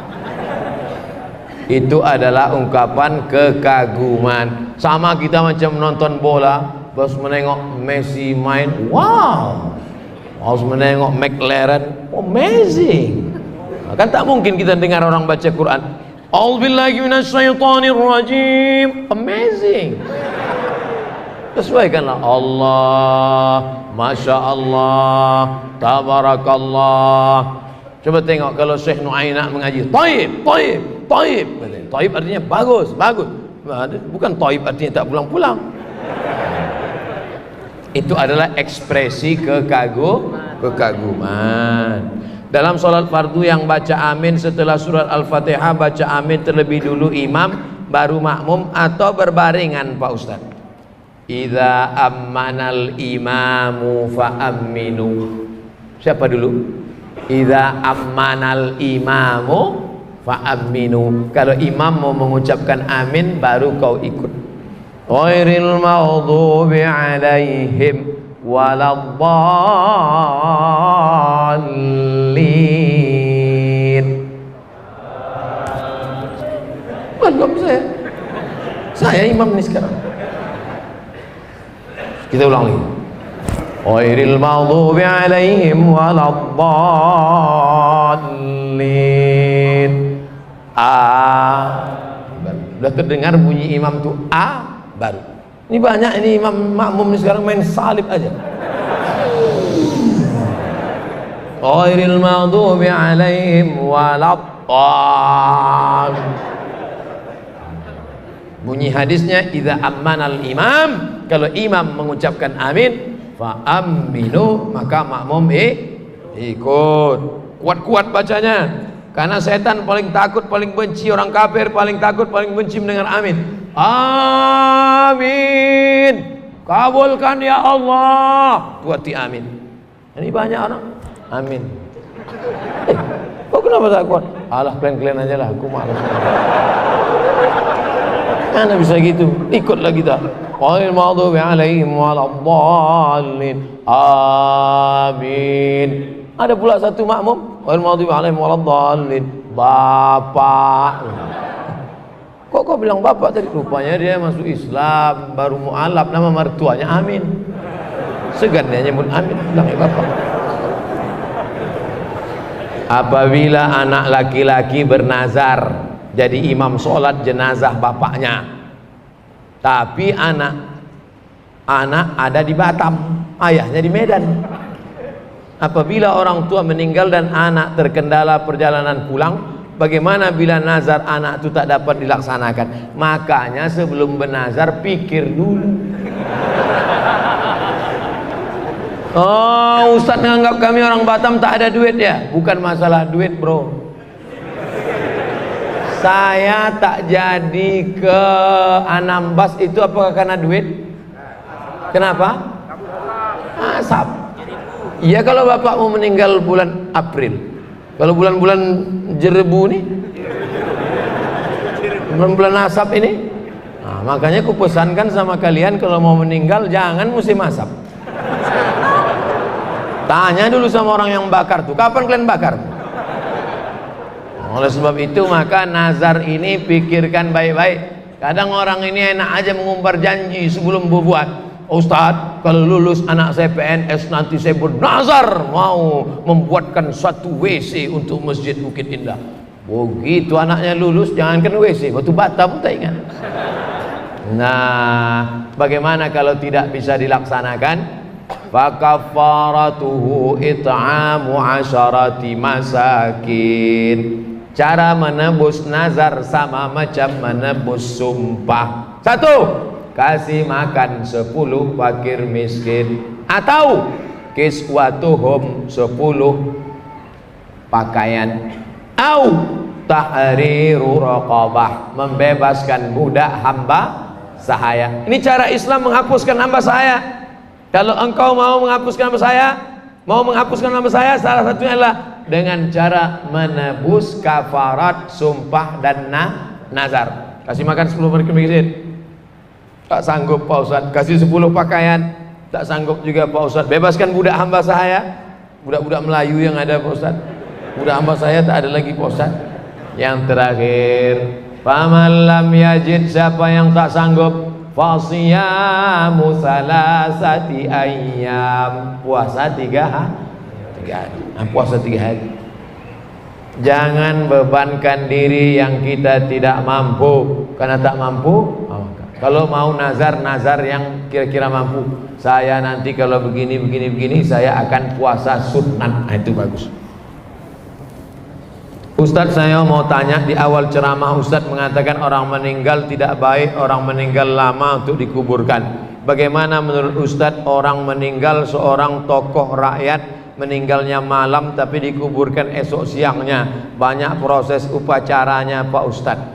Itu adalah ungkapan kekaguman. Sama kita macam menonton bola, pas menengok Messi main, wow. Pas menengok McLaren, amazing. Kan tak mungkin kita dengar orang baca Quran, A'udzubillahi minasyaitonirrajim, amazing. Sesuaikanlah Allah, Masya Allah, Tabarakallah. Coba tengok kalau Syekh Nu'ainak mengaji, Taib, Taib, Taib. Taib artinya bagus, bagus. Bukan Taib artinya tak pulang-pulang. Itu adalah ekspresi kekaguman. Dalam sholat fardu yang baca amin setelah surat Al-Fatihah, baca amin terlebih dulu imam baru makmum atau berbaringan Pak Ustaz? Idza ammanal imamu fa'aminu. Siapa dulu? Idza ammanal imamu fa'aminu. Kalau imam mau mengucapkan amin baru kau ikut. Ghairil maghdubi alaihim waladdallin. Belum saya imam nih sekarang. Kita ulang lagi. Ghairil maghdubi alaihim waladdallin. Udah terdengar bunyi imam tuh baru. Ini banyak ini imam makmum nih sekarang main salib aja. Ghairil maghdubi alaihim waladdallin. Bunyi hadisnya idza ammanal imam, kalau imam mengucapkan amin fa aminu, maka makmum ikut. Kuat-kuat bacanya, karena setan paling takut, paling benci, orang kafir paling takut, paling benci mendengar amin. Amin, kabulkan ya Allah, kuati amin. Ini banyak orang amin. Kok kenapa tak kuat? Alah, kalian aja lah, aku malas. Mana bisa gitu, ikutlah kita. Ghairil maghdubi alaihim waladdallin. Amin. Ada pula satu makmum, ghairil maghdubi alaihim waladdallin. Bapak. Kok kau bilang bapak tadi? Rupanya dia masuk Islam, baru mu'alaf, nama mertuanya Amin. Segan dia nyebut Amin, bilangnya bapak. Apabila anak laki-laki bernazar jadi imam sholat jenazah bapaknya, tapi anak ada di Batam, ayahnya di Medan. Apabila orang tua meninggal dan anak terkendala perjalanan pulang, bagaimana bila nazar anak itu tak dapat dilaksanakan? Makanya sebelum bernazar pikir dulu. Oh, Ustadz menganggap kami orang Batam tak ada duit ya? Bukan masalah duit, bro. Saya tak jadi ke Anambas itu apakah karena duit? Kenapa? Asap. Iya, kalau bapak mau meninggal bulan April, kalau bulan-bulan jerebu nih, bulan-bulan asap ini, nah, makanya ku pesankan sama kalian kalau mau meninggal jangan musim asap. Tanya dulu sama orang yang bakar tuh, kapan kalian bakar? Oleh sebab itu maka nazar ini pikirkan baik-baik. Kadang orang ini enak aja mengumbar janji sebelum berbuat. Ustadz, kalau lulus anak saya PNS nanti saya bernazar mau membuatkan satu WC untuk Masjid Bukit Indah. Begitu anaknya lulus, jangankan WC, batu bata pun tak ingat. Nah, bagaimana kalau tidak bisa dilaksanakan? Fakafaratuhu it'amu 'asharati masakin. Cara menebus nazar sama macam menebus sumpah. 1. Kasih makan 10 fakir miskin, atau kiswatuhum 10 pakaian, au tahriru raqabah, membebaskan budak hamba sahaya. Ini cara Islam menghapuskan hamba sahaya. Kalau engkau mau menghapuskan hamba sahaya, salah satunya adalah dengan cara menebus kafarat sumpah dan nazar. Kasih makan 10 fakir miskin, tak sanggup Pak Ustadz. Kasih 10 pakaian, tak sanggup juga Pak Ustadz. Bebaskan budak hamba saya, budak-budak Melayu yang ada Pak Ustadz. Budak hamba saya tak ada lagi Pak Ustadz. Yang terakhir, faman lam yajid, siapa yang tak sanggup, fasiyamu salasati ayyam, puasa 3 hari. Puasa 3 hari. Jangan bebankan diri yang kita tidak mampu. Karena tak mampu, kalau mau nazar yang kira-kira mampu. Saya nanti kalau begini saya akan puasa sunat. Itu bagus. Ustadz, saya mau tanya, di awal ceramah Ustadz mengatakan orang meninggal tidak baik, orang meninggal lama untuk dikuburkan. Bagaimana menurut Ustadz orang meninggal, seorang tokoh rakyat meninggalnya malam tapi dikuburkan esok siangnya, banyak proses upacaranya Pak Ustadz?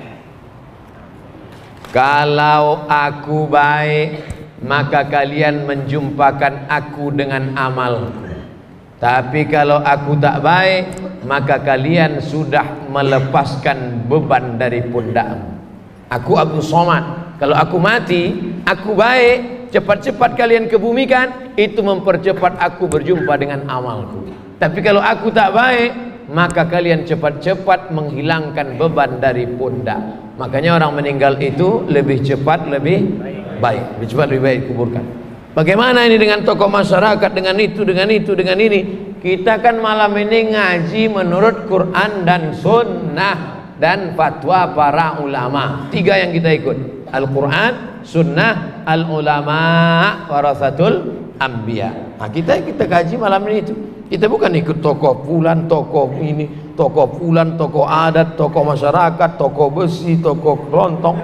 Kalau aku baik, maka kalian menjumpakan aku dengan amalku. Tapi kalau aku tak baik, maka kalian sudah melepaskan beban dari pundakmu. Aku Abdul Somad. Kalau aku mati, aku baik, cepat-cepat kalian kebumikan, itu mempercepat aku berjumpa dengan amalku. Tapi kalau aku tak baik, maka kalian cepat-cepat menghilangkan beban dari pundak. Makanya orang meninggal itu lebih cepat, lebih baik. Lebih cepat, lebih baik kuburkan. Bagaimana ini dengan tokoh masyarakat, dengan itu, dengan itu, dengan ini? Kita kan malam ini ngaji menurut Quran dan Sunnah dan fatwa para ulama. 3 yang kita ikut: Al-Quran, Sunnah, Al-Ulama, Warasatul Anbiya. Nah, kita kaji malam ini itu. Kita bukan ikut tokoh fulan, tokoh ini, tokoh fulan, tokoh adat, tokoh masyarakat, tokoh besi, tokoh kelontong.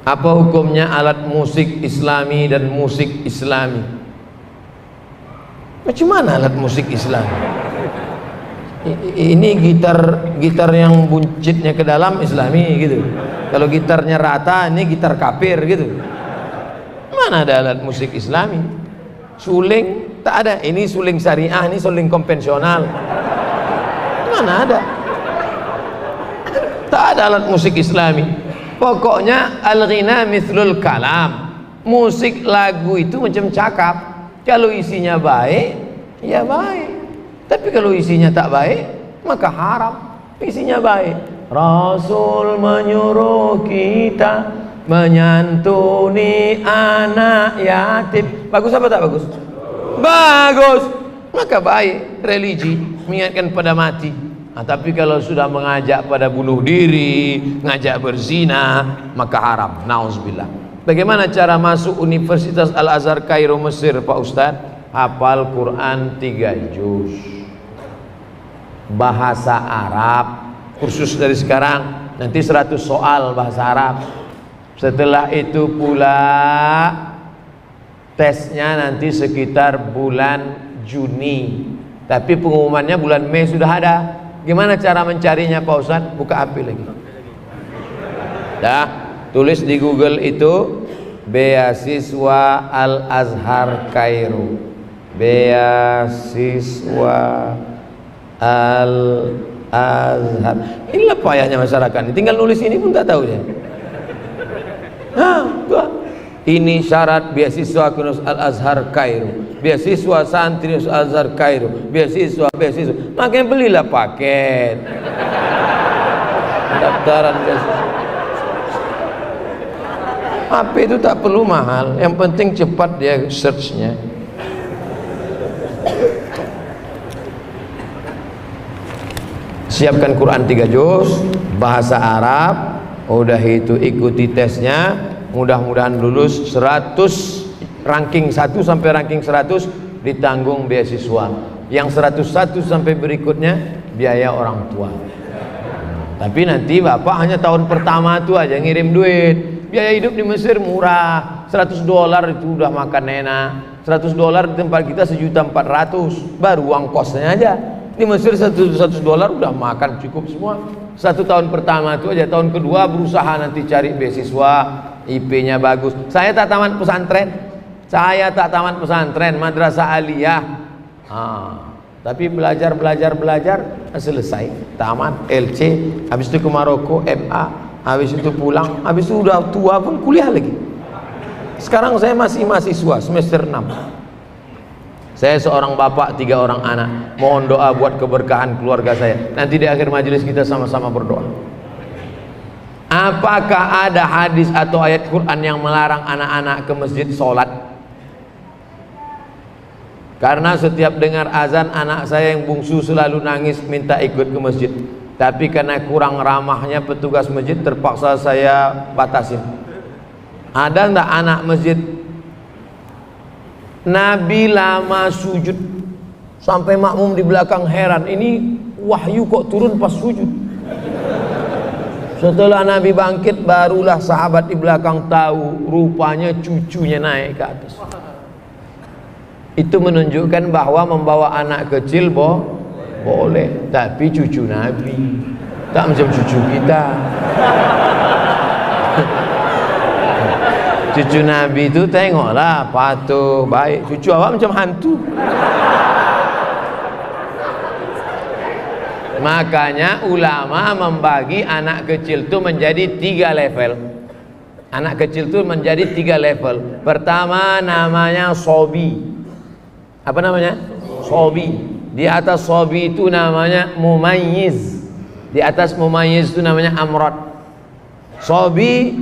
Apa hukumnya alat musik islami dan musik islami? Macam mana alat musik islami? Ini gitar yang buncitnya ke dalam islami gitu. Kalau gitarnya rata, ini gitar kafir gitu. Mana ada alat musik islami? Suling tak ada. Ini suling syariah, ini suling konvensional. Mana ada? Tak ada alat musik islami. Pokoknya al-ghina mithlul kalam. Musik lagu itu macam cakap. Kalau isinya baik, ya baik. Tapi kalau isinya tak baik, maka haram. Isinya baik. Rasul menyuruh kita menyantuni anak yatim. Bagus apa tak bagus? Bagus. Maka baik religi, mengingatkan pada mati. Nah, tapi kalau sudah mengajak pada bunuh diri, ngajak berzina, maka haram. Nauzubillah. Bagaimana cara masuk Universitas Al-Azhar Kairo Mesir, Pak Ustadz? Hafal Quran 3 juz, bahasa Arab, kursus dari sekarang, nanti 100 soal bahasa Arab. Setelah itu pula tesnya nanti sekitar bulan Juni, tapi pengumumannya bulan Mei sudah ada. Gimana cara mencarinya Pak Ustadz? Buka HP lagi. Dah, tulis di Google itu beasiswa Al-Azhar Kairo. Beasiswa Al-Azhar. Inilah payahnya masyarakat. Tinggal nulis ini pun tak tahu dia. Ini syarat beasiswa Al-Azhar Kairo. Beasiswa santri Al-Azhar Kairo. Beasiswa. Makanya belilah paket. Pendaftaran beasiswa. HP itu tak perlu mahal. Yang penting cepat dia searchnya. Siapkan Quran 3 juz, bahasa Arab. Udah itu ikuti tesnya. Mudah-mudahan lulus 100, ranking 1 sampai ranking 100 ditanggung beasiswa. Yang 101 sampai berikutnya biaya orang tua. Tapi nanti Bapak hanya tahun pertama itu aja ngirim duit. Biaya hidup di Mesir murah. $100 itu udah makan enak. $100 di tempat kita 1.400.000. Baru uang kosnya aja. Di Mesir $100 udah makan cukup semua. 1 tahun pertama itu aja. Tahun kedua berusaha nanti cari beasiswa, IP-nya bagus. Saya tak tamat pesantren, madrasah aliyah. Tapi belajar selesai, tamat LC, habis itu ke Maroko MA, habis itu pulang, habis itu udah tua pun kuliah lagi. Sekarang saya masih mahasiswa semester 6. Saya seorang bapak, 3 orang anak. Mohon doa buat keberkahan keluarga saya. Nanti di akhir majelis kita sama-sama berdoa. Apakah ada hadis atau ayat Quran yang melarang anak-anak ke masjid sholat? Karena setiap dengar azan, anak saya yang bungsu selalu nangis minta ikut ke masjid. Tapi karena kurang ramahnya petugas masjid, terpaksa saya batasin. Ada enggak anak masjid? Nabi lama sujud sampai makmum di belakang heran, ini wahyu kok turun pas sujud. Setelah Nabi bangkit, barulah sahabat di belakang tahu rupanya cucunya naik ke atas. Itu menunjukkan bahwa membawa anak kecil boleh, tapi cucu Nabi. Tak macam cucu kita. Cucu Nabi itu tengoklah patuh, baik. Cucu awak macam hantu. Makanya ulama membagi anak kecil itu menjadi 3 level. Anak kecil itu menjadi 3 level. Pertama namanya sobi. Apa namanya? Sobi. Di atas sobi itu namanya mumayyiz. Di atas mumayyiz itu namanya amrod. Sobi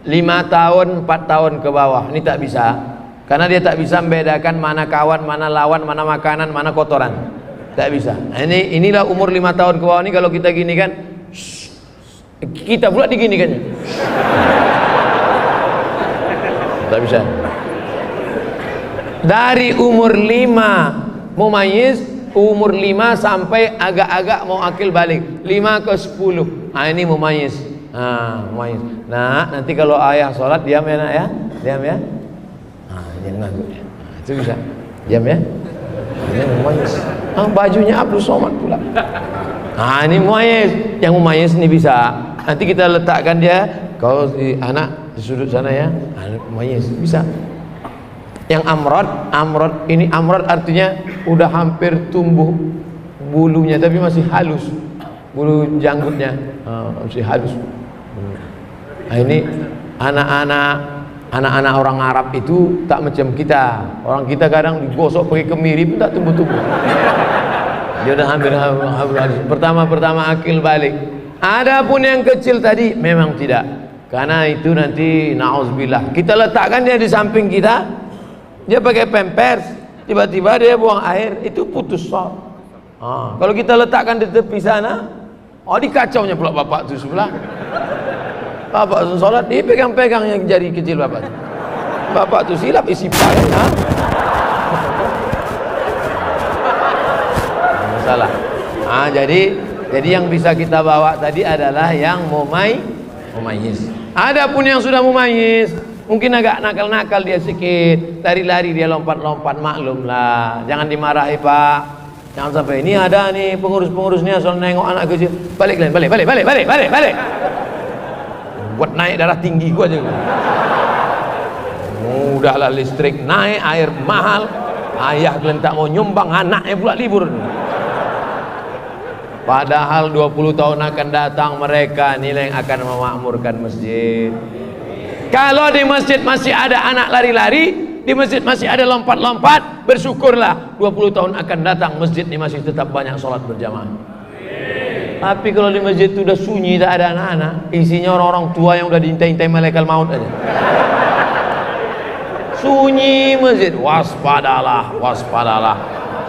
5 tahun, 4 tahun ke bawah. Ini tak bisa. Karena dia tak bisa membedakan mana kawan, mana lawan, mana makanan, mana kotoran. Tak bisa. Nah, inilah umur 5 tahun ke bawah ini. Kalau kita gini kan, kita pula diginikan. Tak bisa. Dari umur 5 mumayyiz, umur 5 sampai agak-agak mau akil balik, 5 ke 10. Nah, ini mumayyiz. Mumayyiz. Nah, nanti kalau ayah sholat diam ya nak ya, diam ya. Jangan nganggur. Itu bisa. Diam ya. Ini mumayyiz. Bajunya Abdul Somad pula. Ini mumayyiz. Yang mumayyiz ini bisa. Nanti kita letakkan dia. Kalau anak di sudut sana ya, mumayyiz bisa. Yang amrod ini amrod artinya udah hampir tumbuh bulunya tapi masih halus. Bulu janggutnya masih halus. Nah, ini anak-anak orang Arab itu tak macam kita. Orang kita kadang digosok pakai kemiri pun tak tumbuh-tumbuh. Dia udah hampir habis. Pertama akil balik. Adapun yang kecil tadi memang tidak. Karena itu nanti na'udzubillah. Kita letakkan dia di samping kita. Dia pakai pampers. Tiba-tiba dia buang air, itu putus sholat. Kalau kita letakkan di tepi sana, dikacaunya pula bapak tu sebelah. Bapak tu sholat, dia pegang-pegang yang jari kecil bapak tu. Bapak tu silap isi pakai. Masalah. Jadi yang bisa kita bawa tadi adalah yang mumayyiz. Adapun yang sudah mumayyiz, mungkin agak nakal-nakal dia sikit, lari-lari dia lompat-lompat, maklum lah. Jangan dimarahi pak. Jangan sampai ini ada nih pengurus-pengurusnya soal nengok anak kecil. Balik. Buat naik darah tinggi gua aja. Udahlah listrik naik, air mahal. Ayah kalian tak mau nyumbang, anaknya pula libur. Padahal 20 tahun akan datang mereka nilai yang akan memakmurkan masjid. Kalau di masjid masih ada anak lari-lari, di masjid masih ada lompat-lompat, bersyukurlah 20 tahun akan datang masjid ini masih tetap banyak sholat berjamaah. Tapi kalau di masjid itu udah sunyi, tak ada anak-anak, isinya orang-orang tua yang udah diintai-intai malaikat maut aja. Sunyi masjid, waspadalah.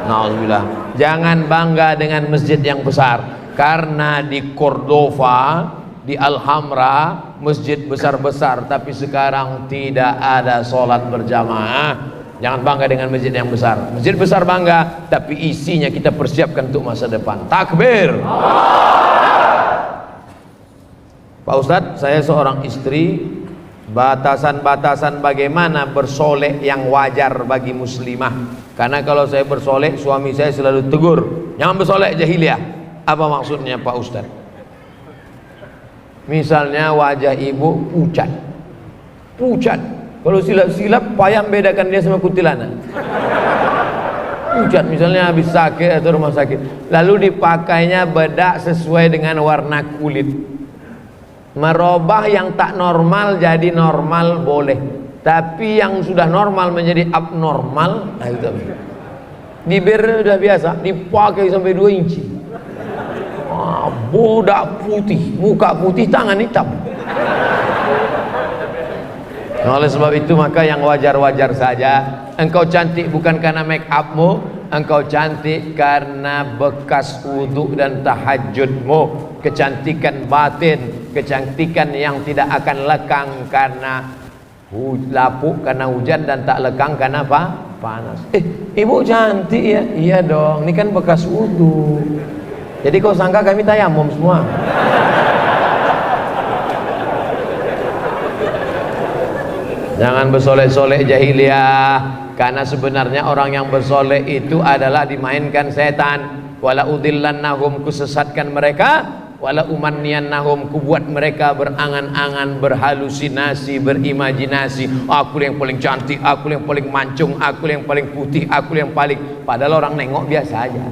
Nauzubillah. Jangan bangga dengan masjid yang besar, karena di Cordova, di Alhambra, masjid besar-besar, tapi sekarang tidak ada sholat berjamaah. Jangan bangga dengan masjid yang besar. Masjid besar bangga, tapi isinya kita persiapkan untuk masa depan. Takbir. Pak Ustadz, saya seorang istri. Batasan-batasan bagaimana bersolek yang wajar bagi muslimah. Karena kalau saya bersolek, suami saya selalu tegur, jangan bersolek jahiliyah. Apa maksudnya Pak Ustadz? Misalnya wajah ibu pucat. Kalau silap-silap payah membedakan dia sama kuntilanak. Pucat misalnya habis sakit atau rumah sakit, lalu dipakainya bedak sesuai dengan warna kulit. Merubah yang tak normal jadi normal boleh, tapi yang sudah normal menjadi abnormal, nah itu. Bibir udah biasa dipakai sampai 2 inci. Bodak putih, muka putih, tangan hitam. Oleh sebab itu maka yang wajar-wajar saja. Engkau cantik bukan karena make upmu, engkau cantik karena bekas wudhu dan tahajudmu. Kecantikan batin, kecantikan yang tidak akan lekang karena lapuk karena hujan dan tak lekang karena apa? Panas. Ibu cantik ya? Iya dong, ini kan bekas wudhu. Jadi kau sangka kami tayamum semua? Jangan bersolek-solek jahiliyah, karena sebenarnya orang yang bersolek itu adalah dimainkan setan. Wala udillannahum, kusesatkan mereka, wala umanniyannahum, ku buat mereka berangan-angan, berhalusinasi, berimajinasi, aku yang paling cantik, aku yang paling mancung, aku yang paling putih, aku yang paling, padahal orang nengok biasa aja.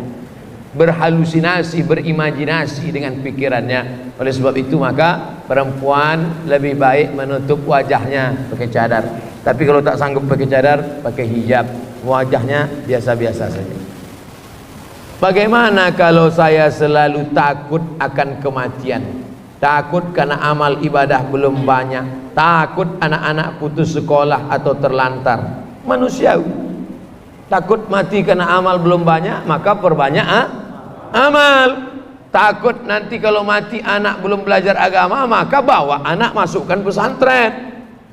Berhalusinasi, berimajinasi dengan pikirannya. Oleh sebab itu maka perempuan lebih baik menutup wajahnya pakai cadar. Tapi kalau tak sanggup pakai cadar, pakai hijab, wajahnya biasa-biasa saja. Bagaimana kalau saya selalu takut akan kematian? Takut karena amal ibadah belum banyak, takut anak-anak putus sekolah atau terlantar. Manusiawi. Takut mati karena amal belum banyak, maka perbanyak amal. Takut nanti kalau mati anak belum belajar agama, maka bawa anak masukkan pesantren.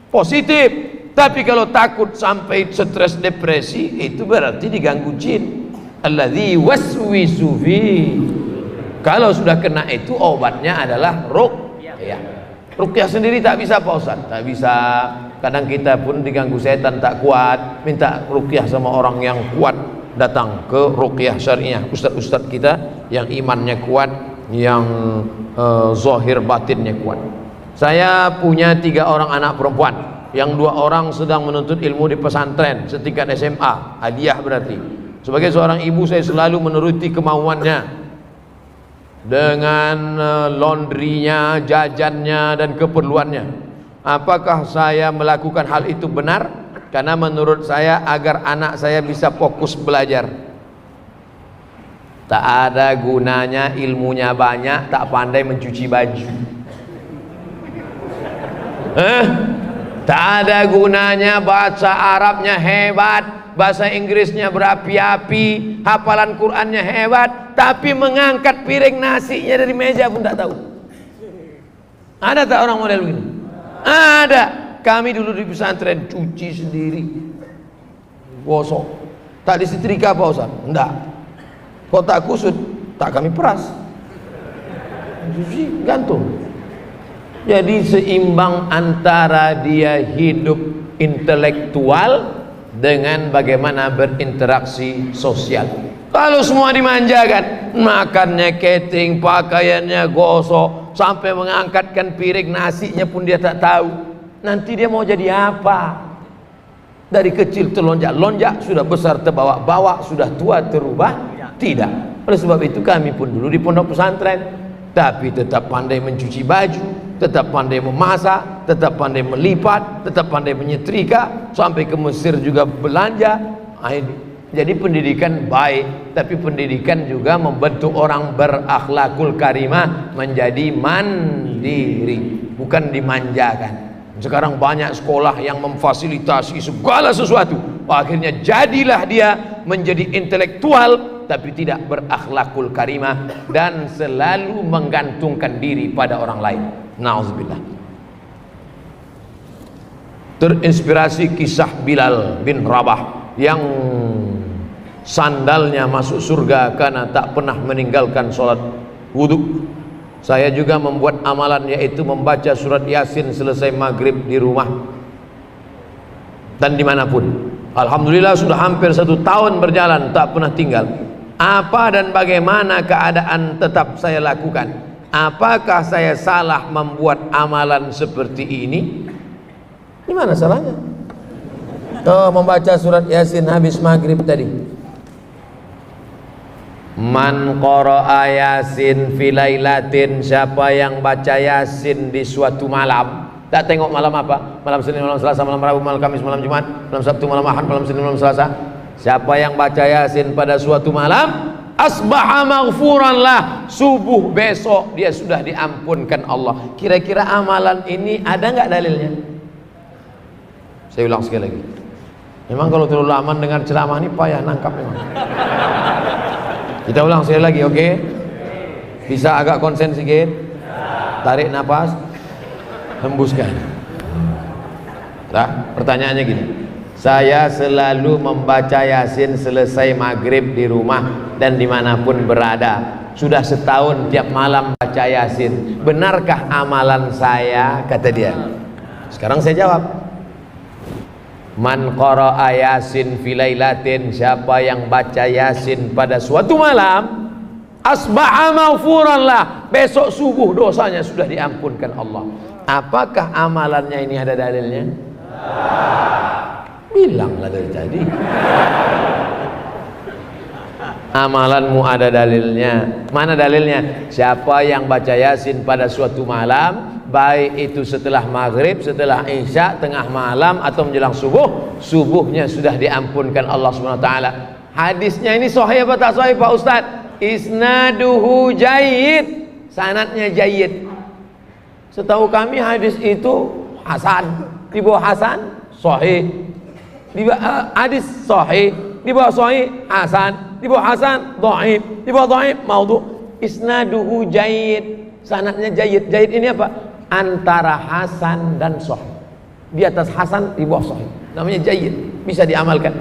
Positif. Tapi kalau takut sampai stres depresi, itu berarti diganggu jin. Alladzi waswisu fi. Kalau sudah kena itu obatnya adalah ruqyah. Ruqyah sendiri tak bisa Pak Ustaz, tak bisa. Kadang kita pun diganggu setan tak kuat, minta ruqyah sama orang yang kuat, datang ke ruqyah syariah, ustaz-ustaz kita yang imannya kuat, yang zahir batinnya kuat. Saya punya 3 orang anak perempuan, yang 2 orang sedang menuntut ilmu di pesantren setingkat SMA, hadiah berarti. Sebagai seorang ibu saya selalu menuruti kemauannya dengan laundrynya, jajannya dan keperluannya. Apakah saya melakukan hal itu benar? Karena menurut saya agar anak saya bisa fokus belajar. Tak ada gunanya ilmunya banyak, tak pandai mencuci baju. Tak ada gunanya bahasa Arabnya hebat, bahasa Inggrisnya berapi-api, hafalan Qurannya hebat, tapi mengangkat piring nasinya dari meja pun tak tahu. Ada tak orang model begini? Ada. Kami dulu di pesantren cuci sendiri, gosok, tak disetrika Pak Ustaz? Enggak. Kok tak kusut? Tak kami peras, cuci gantung. Jadi seimbang antara dia hidup intelektual dengan bagaimana berinteraksi sosial. Kalau semua dimanjakan, makannya catering, pakaiannya gosok, sampai mengangkatkan piring nasinya pun dia tak tahu, nanti dia mau jadi apa? Dari kecil terlonjak-lonjak, sudah besar terbawa-bawa, sudah tua terubah? Tidak. Oleh sebab itu kami pun dulu di pondok pesantren, tapi tetap pandai mencuci baju, tetap pandai memasak, tetap pandai melipat, tetap pandai menyetrika, sampai ke Mesir juga belanja. Jadi pendidikan baik, tapi pendidikan juga membentuk orang berakhlakul karimah, menjadi mandiri, bukan dimanjakan. Sekarang banyak sekolah yang memfasilitasi segala sesuatu, akhirnya jadilah dia menjadi intelektual tapi tidak berakhlakul karimah dan selalu menggantungkan diri pada orang lain. Na'udzubillah. Terinspirasi kisah Bilal bin Rabah yang sandalnya masuk surga karena tak pernah meninggalkan sholat wudhu. Saya juga membuat amalan, yaitu membaca surat Yasin selesai maghrib di rumah dan dimanapun. Alhamdulillah sudah hampir 1 tahun berjalan, tak pernah tinggal. Apa dan bagaimana keadaan tetap saya lakukan? Apakah saya salah membuat amalan seperti ini? Gimana salahnya? Membaca surat Yasin habis maghrib tadi. Man qara'a Yasin fi lailatin, siapa yang baca Yasin di suatu malam, tak tengok malam apa, malam Senin, malam Selasa, malam Rabu, malam Kamis, malam Jumat, malam Sabtu, malam Ahad, malam Senin, malam Selasa. Siapa yang baca Yasin pada suatu malam, asbaha maghfuran lah, subuh besok dia sudah diampunkan Allah. Kira-kira amalan ini ada nggak dalilnya? Saya ulang sekali lagi. Memang kalau terlalu lama dengar ceramah ini payah nangkap memang. Kita ulang sekali lagi, oke? Bisa agak konsen sedikit? Tarik nafas, hembuskan. Nah, pertanyaannya gini. Saya selalu membaca Yasin selesai maghrib di rumah dan dimanapun berada. Sudah 1 tahun tiap malam baca Yasin. Benarkah amalan saya? Kata dia. Sekarang saya jawab. Man qara'a Yasin fi lailatin, siapa yang baca Yasin pada suatu malam, asbaha maghfuran lah, besok subuh dosanya sudah diampunkan Allah. Apakah amalannya ini ada dalilnya? Bilanglah dari tadi. Amalanmu ada dalilnya. Mana dalilnya? Siapa yang baca Yasin pada suatu malam, baik itu setelah maghrib, setelah isya, tengah malam atau menjelang subuh, subuhnya sudah diampunkan Allah SWT. Hadisnya ini sahih apa tak sahih Pak Ustaz? Isnaduhu jayyid, sanadnya jayyid. Setahu kami hadis itu hasan. Di bawah hasan sahih, di bawah hadis sahih, di bawah sahih hasan, di bawah hasan dhaif, di bawah dhaif maudhu. Isnaduhu jayyid, sanadnya jayyid. Jayyid ini apa? Antara hasan dan sahih. Di atas hasan, di bawah sahih. Namanya jayyid, bisa diamalkan.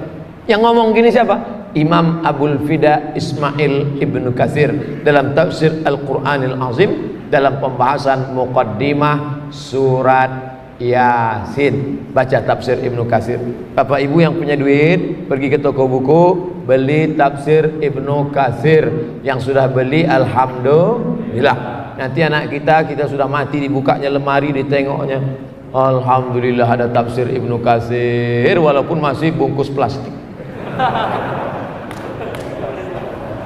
Yang ngomong gini siapa? Imam Abul Fida Ismail Ibnu Katsir dalam tafsir Al-Qur'anil Azim, dalam pembahasan muqaddimah surat Yasin. Baca tafsir Ibnu Katsir. Bapak Ibu yang punya duit, pergi ke toko buku, beli tafsir Ibnu Katsir. Yang sudah beli alhamdulillah. Nanti anak kita sudah mati, dibukanya lemari, ditengoknya, alhamdulillah ada tafsir Ibnu Katsir walaupun masih bungkus plastik.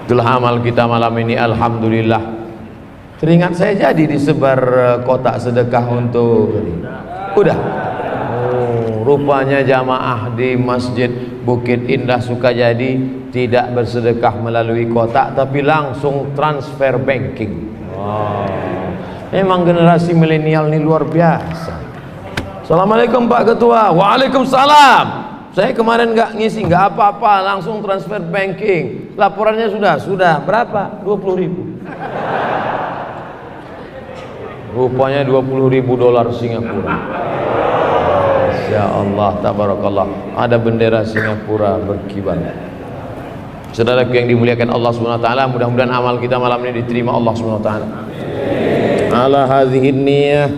Itulah amal kita malam ini, alhamdulillah. Teringat saya jadi disebar kotak sedekah untuk udah. Oh, rupanya jamaah di Masjid Bukit Indah Sukajadi tidak bersedekah melalui kotak, tapi langsung transfer banking. Wow. Memang generasi milenial ini luar biasa. Assalamualaikum Pak Ketua. Waalaikumsalam. Saya kemarin nggak ngisi, nggak apa-apa, langsung transfer banking. Laporannya sudah berapa? 20.000. Rupanya 20.000 dolar Singapura. Masya Allah, tabarakallah. Ada bendera Singapura berkibar. Saudaraku yang dimuliakan Allah SWT, mudah-mudahan amal kita malam ini diterima Allah SWT. Ala hadhihi niyah